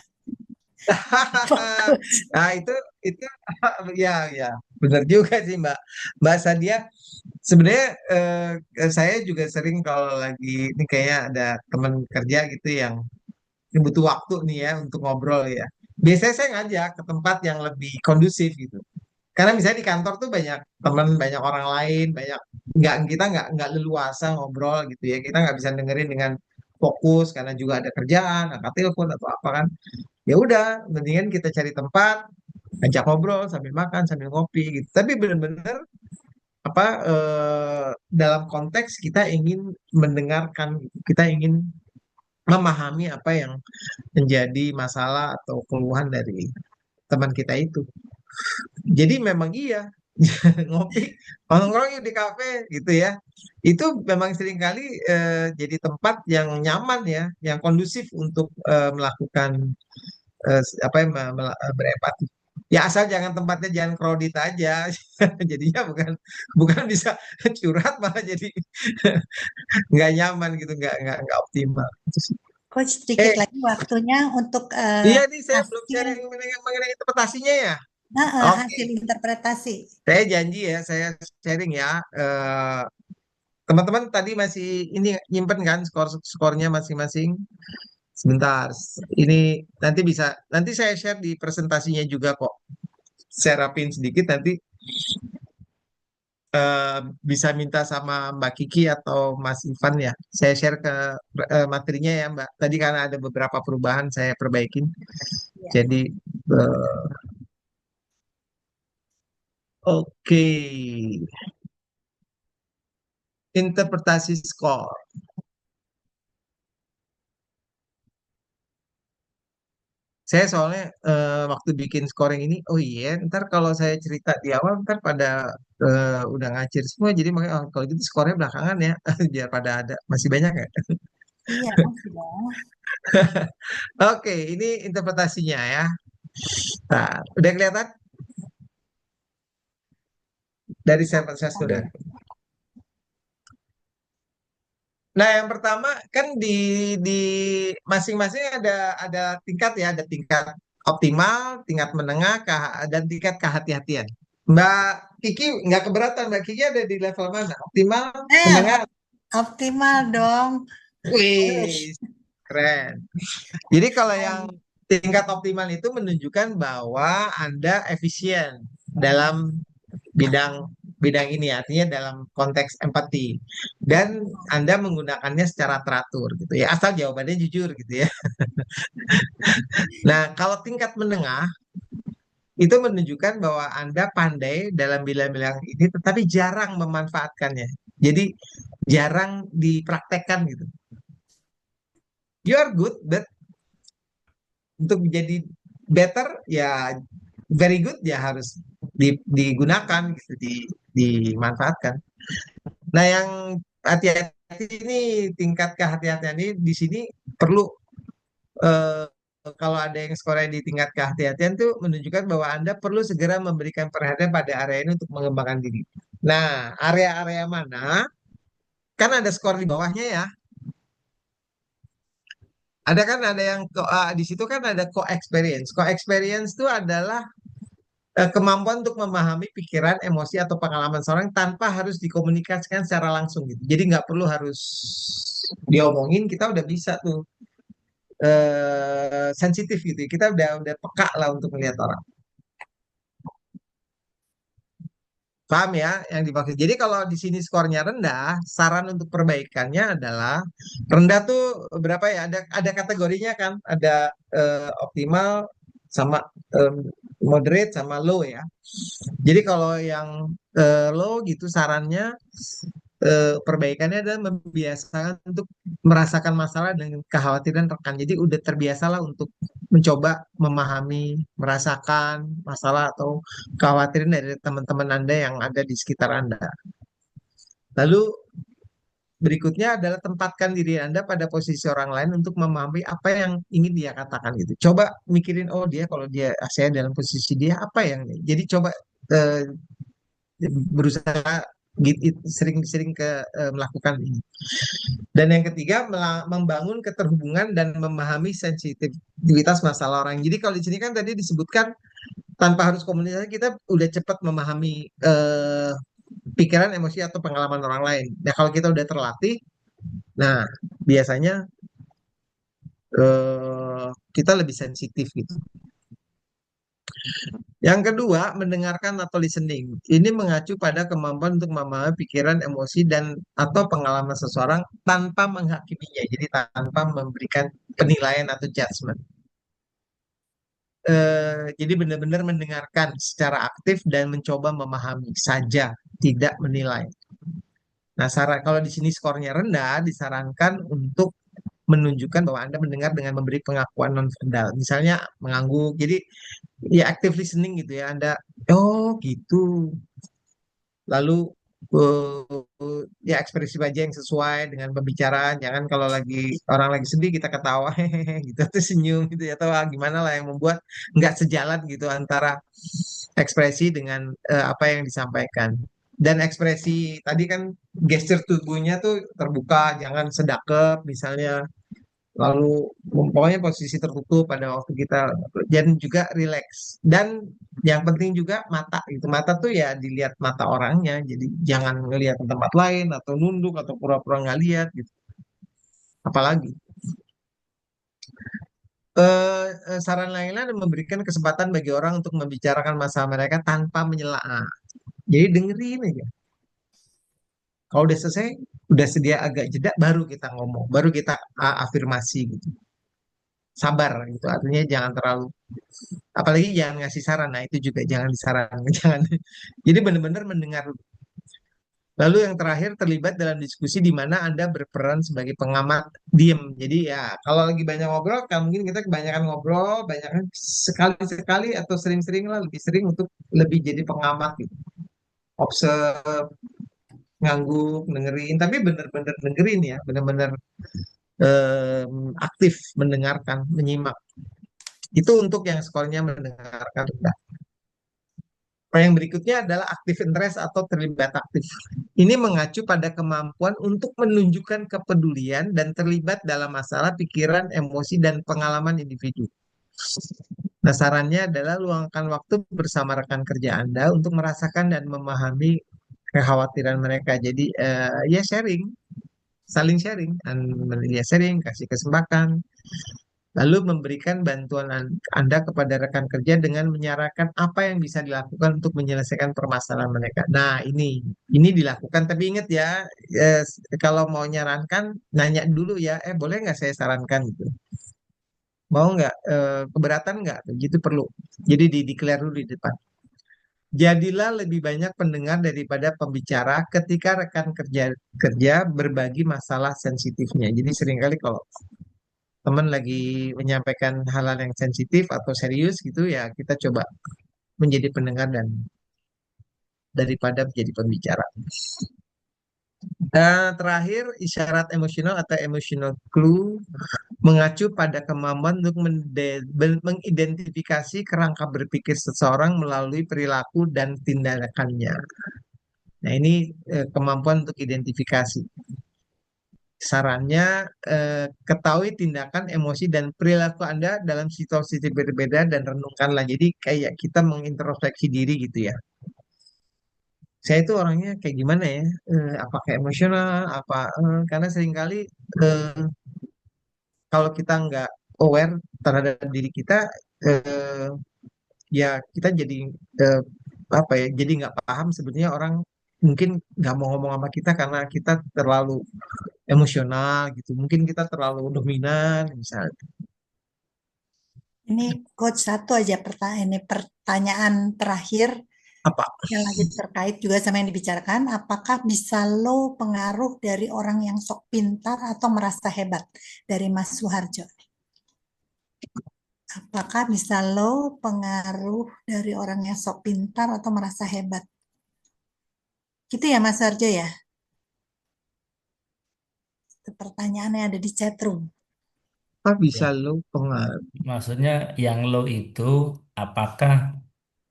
Fokus. nah itu ya ya benar juga sih Mbak Sadia. Sebenarnya saya juga sering kalau lagi ini kayaknya ada teman kerja gitu yang butuh waktu nih ya untuk ngobrol ya. Biasanya saya ngajak ke tempat yang lebih kondusif gitu. Karena misalnya di kantor tuh banyak teman, banyak orang lain, banyak kita nggak leluasa ngobrol gitu ya. Kita nggak bisa dengerin dengan fokus karena juga ada kerjaan, angkat telepon atau apa kan. Ya udah, mendingan kita cari tempat, ajak ngobrol sambil makan, sambil ngopi gitu. Tapi benar-benar apa dalam konteks kita ingin mendengarkan, gitu. Kita ingin memahami apa yang menjadi masalah atau keluhan dari teman kita itu. Jadi memang iya, ngopi, nongkrong yuk di kafe gitu ya. Itu memang seringkali jadi tempat yang nyaman ya, yang kondusif untuk melakukan apa yang berempati. Ya asal jangan tempatnya jangan crowded aja. Jadinya bukan bisa curhat malah jadi nggak nyaman gitu, nggak optimal. Coach, sedikit Eh, lagi waktunya untuk iya nih saya belum hasil, sharing mengenai interpretasinya ya. Oke, hasil interpretasi. saya janji ya, saya sharing ya. Teman-teman tadi masih ini nyimpen kan skornya masing-masing. Sebentar, ini nanti saya share di presentasinya juga kok. Saya rapin sedikit nanti eh, bisa minta sama Mbak Kiki atau Mas Ivan ya. Saya share ke materinya ya Mbak. Tadi karena ada beberapa perubahan saya perbaikin. Ya. Jadi eh, oke, interpretasi skor. Saya soalnya waktu bikin scoring ini, oh iya, ntar kalau saya cerita di awal, ntar pada udah ngacir semua, jadi makanya oh, kalau gitu skornya belakangan ya, biar pada ada, masih banyak ya. Iya, masih dong. Oke, ini interpretasinya ya. Nah, udah kelihatan dari saya sudah. Nah, yang pertama kan di masing-masing ada tingkat ya, ada tingkat optimal, tingkat menengah, dan tingkat kehati-hatian. Mbak Kiki nggak keberatan, Mbak Kiki ada di level mana? Optimal, menengah? Optimal dong. Wih, Terus. keren. Jadi kalau yang tingkat optimal itu menunjukkan bahwa Anda efisien dalam bidang bidang ini, artinya dalam konteks empati, dan Anda menggunakannya secara teratur gitu ya, asal jawabannya jujur gitu ya. Nah, kalau tingkat menengah itu menunjukkan bahwa Anda pandai dalam bidang-bidang ini tetapi jarang memanfaatkannya. Jadi jarang dipraktekkan gitu. You are good, but untuk menjadi better ya very good ya harus digunakan gitu, dimanfaatkan. Nah, yang hati-hati ini tingkat kehati-hatian ini di sini perlu kalau ada yang skornya di tingkat kehati-hatian tuh menunjukkan bahwa Anda perlu segera memberikan perhatian pada area ini untuk mengembangkan diri. Nah, area-area mana? Kan ada skor di bawahnya ya. Ada kan ada yang di situ kan ada co-experience. Co-experience itu adalah kemampuan untuk memahami pikiran, emosi atau pengalaman seorang tanpa harus dikomunikasikan secara langsung gitu. Jadi nggak perlu harus diomongin, kita udah bisa tuh sensitif gitu. Kita udah peka lah untuk melihat orang. Paham ya yang dimaksud. Jadi kalau di sini skornya rendah, saran untuk perbaikannya adalah rendah tuh berapa ya? Ada kategorinya kan, ada optimal sama em, moderate sama low ya. Jadi kalau yang low gitu sarannya perbaikannya adalah membiasakan untuk merasakan masalah dengan kekhawatiran rekan. Jadi udah terbiasalah untuk mencoba memahami, merasakan masalah atau kekhawatiran dari teman-teman Anda yang ada di sekitar Anda. Lalu berikutnya adalah tempatkan diri Anda pada posisi orang lain untuk memahami apa yang ingin dia katakan gitu. Coba mikirin, oh dia kalau dia saya dalam posisi dia apa yang jadi coba eh, berusaha sering-sering melakukan ini. Dan yang ketiga, membangun keterhubungan dan memahami sensitivitas masalah orang. Jadi kalau di sini kan tadi disebutkan tanpa harus komunikasi kita udah cepat memahami pikiran, emosi atau pengalaman orang lain. Nah kalau kita udah terlatih, nah biasanya kita lebih sensitif gitu. Yang kedua, mendengarkan atau listening. Ini mengacu pada kemampuan untuk memahami pikiran, emosi, dan atau pengalaman seseorang tanpa menghakiminya. Jadi tanpa memberikan penilaian atau judgment. Jadi benar-benar mendengarkan secara aktif dan mencoba memahami saja, tidak menilai. Nah, kalau di sini skornya rendah, disarankan untuk menunjukkan bahwa Anda mendengar dengan memberi pengakuan nonverbal. Misalnya mengangguk. Jadi ya active listening gitu ya. Anda, oh gitu. Lalu ya ekspresi wajah yang sesuai dengan pembicaraan. Jangan kalau orang lagi sedih kita ketawa hehehe gitu atau senyum gitu ya atau gimana lah yang membuat nggak sejalan gitu antara ekspresi dengan apa yang disampaikan. Dan ekspresi tadi kan gesture tubuhnya tuh terbuka, jangan sedekap misalnya. Lalu pokoknya posisi tertutup pada waktu kita dan juga rileks. Dan yang penting juga mata itu. Mata tuh ya dilihat mata orangnya. Jadi jangan ngelihat ke tempat lain atau nunduk atau pura-pura nggak lihat gitu. Apalagi saran lainnya adalah memberikan kesempatan bagi orang untuk membicarakan masalah mereka tanpa menyela. Jadi dengerin aja. Kalau udah selesai, udah sedia agak jeda, baru kita ngomong, baru kita afirmasi gitu. Sabar gitu. Artinya jangan terlalu apalagi jangan ngasih saran. Nah, itu juga jangan disarankan, jangan. Jadi benar-benar mendengar. Lalu yang terakhir terlibat dalam diskusi di mana Anda berperan sebagai pengamat diem. Jadi ya kalau lagi banyak ngobrol, kan mungkin kita kebanyakan ngobrol, banyak sekali-sekali atau sering-sering lah lebih sering untuk lebih jadi pengamat gitu. Observe, ngangguk, dengerin, tapi benar-benar dengerin ya, benar-benar aktif mendengarkan, menyimak. Itu untuk yang skornya mendengarkan rendah. Yang berikutnya adalah active interest atau terlibat aktif. Ini mengacu pada kemampuan untuk menunjukkan kepedulian dan terlibat dalam masalah pikiran, emosi, dan pengalaman individu. Nah, sarannya adalah luangkan waktu bersama rekan kerja Anda untuk merasakan dan memahami kekhawatiran mereka. Jadi, ya sharing, saling sharing, ya sharing, kasih kesempatan. Lalu memberikan bantuan Anda kepada rekan kerja dengan menyarankan apa yang bisa dilakukan untuk menyelesaikan permasalahan mereka. Nah, ini dilakukan. Tapi ingat ya, kalau mau nyarankan, nanya dulu ya, boleh nggak saya sarankan gitu? Mau nggak, keberatan nggak? Gitu perlu. Jadi di-declare dulu di depan. Jadilah lebih banyak pendengar daripada pembicara ketika rekan kerja kerja berbagi masalah sensitifnya. Jadi seringkali kalau teman lagi menyampaikan hal-hal yang sensitif atau serius gitu ya kita coba menjadi pendengar dan daripada menjadi pembicara. Terakhir, isyarat emosional atau emotional clue mengacu pada kemampuan untuk mengidentifikasi kerangka berpikir seseorang melalui perilaku dan tindakannya. Nah, ini kemampuan untuk identifikasi. Sarannya, ketahui tindakan, emosi, dan perilaku Anda dalam situasi berbeda dan renungkanlah. Jadi kayak kita mengintrospeksi diri gitu ya. Saya itu orangnya kayak gimana ya? Apakah emosional? Karena seringkali eh, kalau kita nggak aware terhadap diri kita, eh, ya kita jadi eh, apa ya? Jadi nggak paham sebetulnya orang mungkin nggak mau ngomong sama kita karena kita terlalu emosional gitu. Mungkin kita terlalu dominan misalnya. Ini coach satu aja pertanyaan terakhir Apa? yang lagi terkait juga sama yang dibicarakan. Apakah bisa low pengaruh dari orang yang sok pintar atau merasa hebat dari Mas Suharjo? Apakah bisa low pengaruh dari orang yang sok pintar atau merasa hebat? Gitu ya Mas Suharjo ya? Itu pertanyaan yang ada di chat room. Apa bisa Ya. lo pengaruh? Maksudnya yang low itu apakah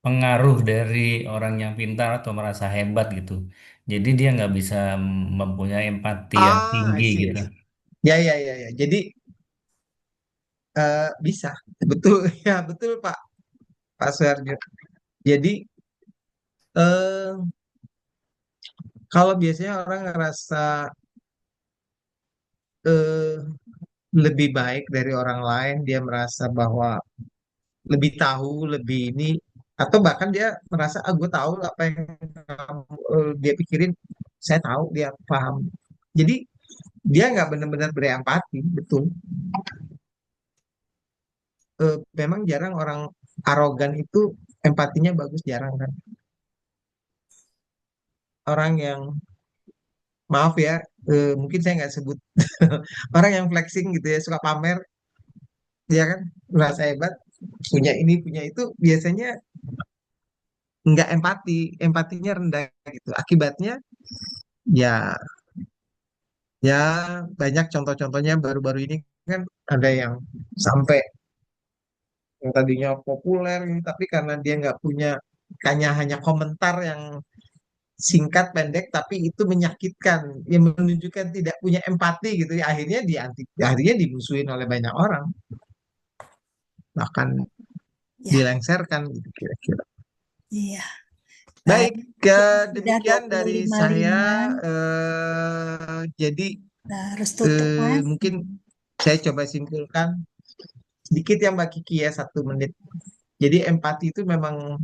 pengaruh dari orang yang pintar atau merasa hebat gitu. Jadi dia nggak bisa mempunyai empati yang I tinggi see, I gitu. see. Ya, ya, ya, ya. Jadi bisa, betul ya, betul Pak, Pak Suharjo. Jadi eh, kalau biasanya orang ngerasa eh, lebih baik dari orang lain, dia merasa bahwa lebih tahu, lebih ini, atau bahkan dia merasa, gue tahu apa yang dia pikirin, saya tahu, dia paham. Jadi dia nggak benar-benar berempati, betul. Memang jarang orang arogan itu empatinya bagus, jarang kan. Orang yang, maaf ya, mungkin saya nggak sebut, orang yang flexing gitu ya, suka pamer, dia kan merasa hebat, punya ini, punya itu, biasanya nggak empati, empatinya rendah gitu. Akibatnya ya, ya banyak contoh-contohnya baru-baru ini kan ada yang sampai yang tadinya populer ini, tapi karena dia nggak punya, hanya komentar yang singkat pendek tapi itu menyakitkan, yang menunjukkan tidak punya empati gitu ya, akhirnya dimusuhin oleh banyak orang, bahkan Ya, dilengsarkan gitu kira-kira. iya. Baik, Baik, kita sudah demikian dari saya. 25.5. Jadi Nah, harus tutup, Mas. mungkin saya coba simpulkan sedikit ya Mbak Kiki ya, 1 menit. Jadi empati itu memang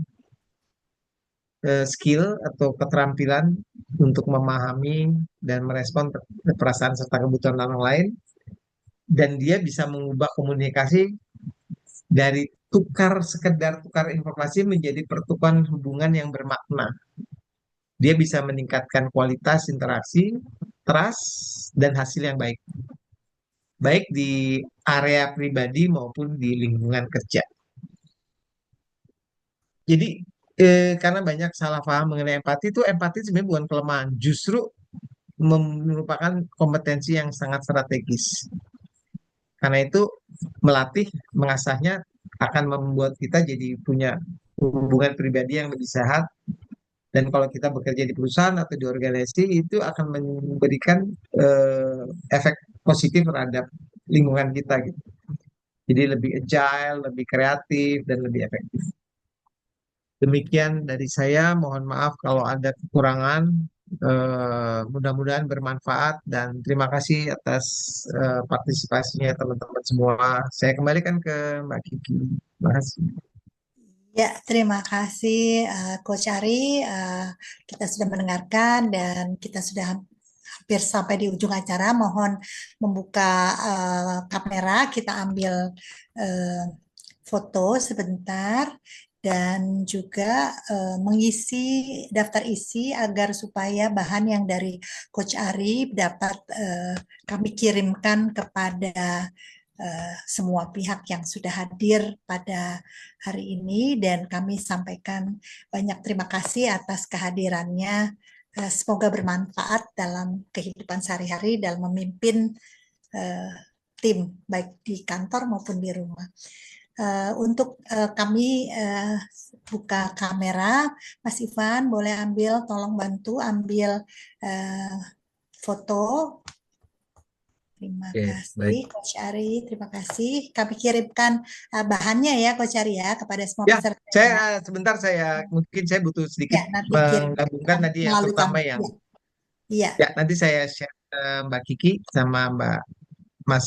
skill atau keterampilan untuk memahami dan merespon perasaan serta kebutuhan orang lain, dan dia bisa mengubah komunikasi dari sekedar tukar informasi menjadi pertukaran hubungan yang bermakna. Dia bisa meningkatkan kualitas interaksi, trust, dan hasil yang baik, baik di area pribadi maupun di lingkungan kerja. Jadi karena banyak salah paham mengenai empati, itu empati sebenarnya bukan kelemahan, justru merupakan kompetensi yang sangat strategis. Karena itu melatih, mengasahnya akan membuat kita jadi punya hubungan pribadi yang lebih sehat, dan kalau kita bekerja di perusahaan atau di organisasi itu akan memberikan eh, efek positif terhadap lingkungan kita gitu. Jadi lebih agile, lebih kreatif, dan lebih efektif. Demikian dari saya, mohon maaf kalau ada kekurangan. Mudah-mudahan bermanfaat dan terima kasih atas partisipasinya teman-teman semua. Saya kembalikan ke Mbak Kiki. Terima kasih. Ya, terima kasih Coach Ari. Kita sudah mendengarkan dan kita sudah hampir sampai di ujung acara. Mohon membuka kamera, kita ambil eh, foto sebentar dan juga mengisi daftar isi agar supaya bahan yang dari Coach Ari dapat kami kirimkan kepada semua pihak yang sudah hadir pada hari ini, dan kami sampaikan banyak terima kasih atas kehadirannya semoga bermanfaat dalam kehidupan sehari-hari dalam memimpin tim baik di kantor maupun di rumah. Untuk kami buka kamera, Mas Ivan boleh tolong bantu ambil foto. Terima Oke, kasih, baik. Coach Ari. Terima kasih. Kami kirimkan bahannya ya, Coach Ari ya, kepada semua Ya, peserta. saya sebentar mungkin saya butuh sedikit Ya, nanti kirim menggabungkan tadi yang melalui terutama kami. yang Iya, ya nanti saya share ke Mbak Kiki sama Mbak Mas.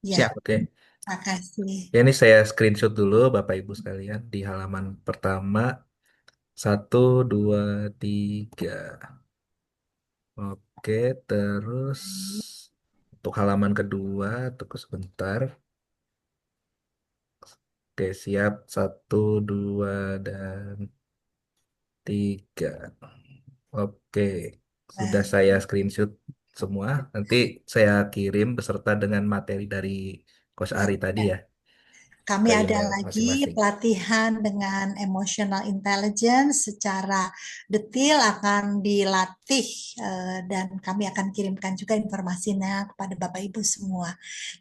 iya. Siap. Oke. Terima kasih. Ya, ini saya screenshot dulu Bapak Ibu sekalian di halaman pertama. 1, 2, 3. Oke, terus untuk halaman kedua, tunggu sebentar. Oke, siap. 1, 2, dan 3. Oke, sudah Baik. saya screenshot semua. Nanti saya kirim beserta dengan materi dari Coach Ari tadi ya, Kami ke ada email lagi masing-masing. pelatihan dengan emotional intelligence secara detail akan dilatih dan kami akan kirimkan juga informasinya kepada Bapak Ibu semua.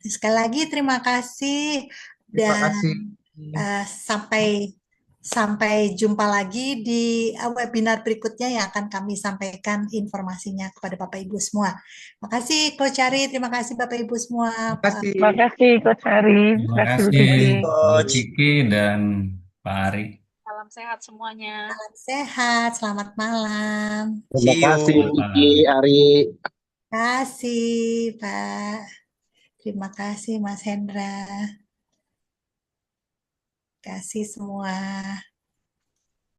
Sekali lagi terima kasih Terima dan kasih. sampai jumpa lagi di webinar berikutnya yang akan kami sampaikan informasinya kepada Bapak Ibu semua. Terima kasih Coach Ari, terima kasih Bapak Ibu semua. Terima kasih. Terima kasih Coach Ari, Terima terima kasih Bu kasih Kiki. Bu Coach. Kiki dan Pak Ari. Salam sehat semuanya. Salam sehat, selamat malam. Terima See kasih you. Selamat Kiki, malam. Ari. Terima kasih Pak. Terima kasih Mas Hendra. Terima kasih semua.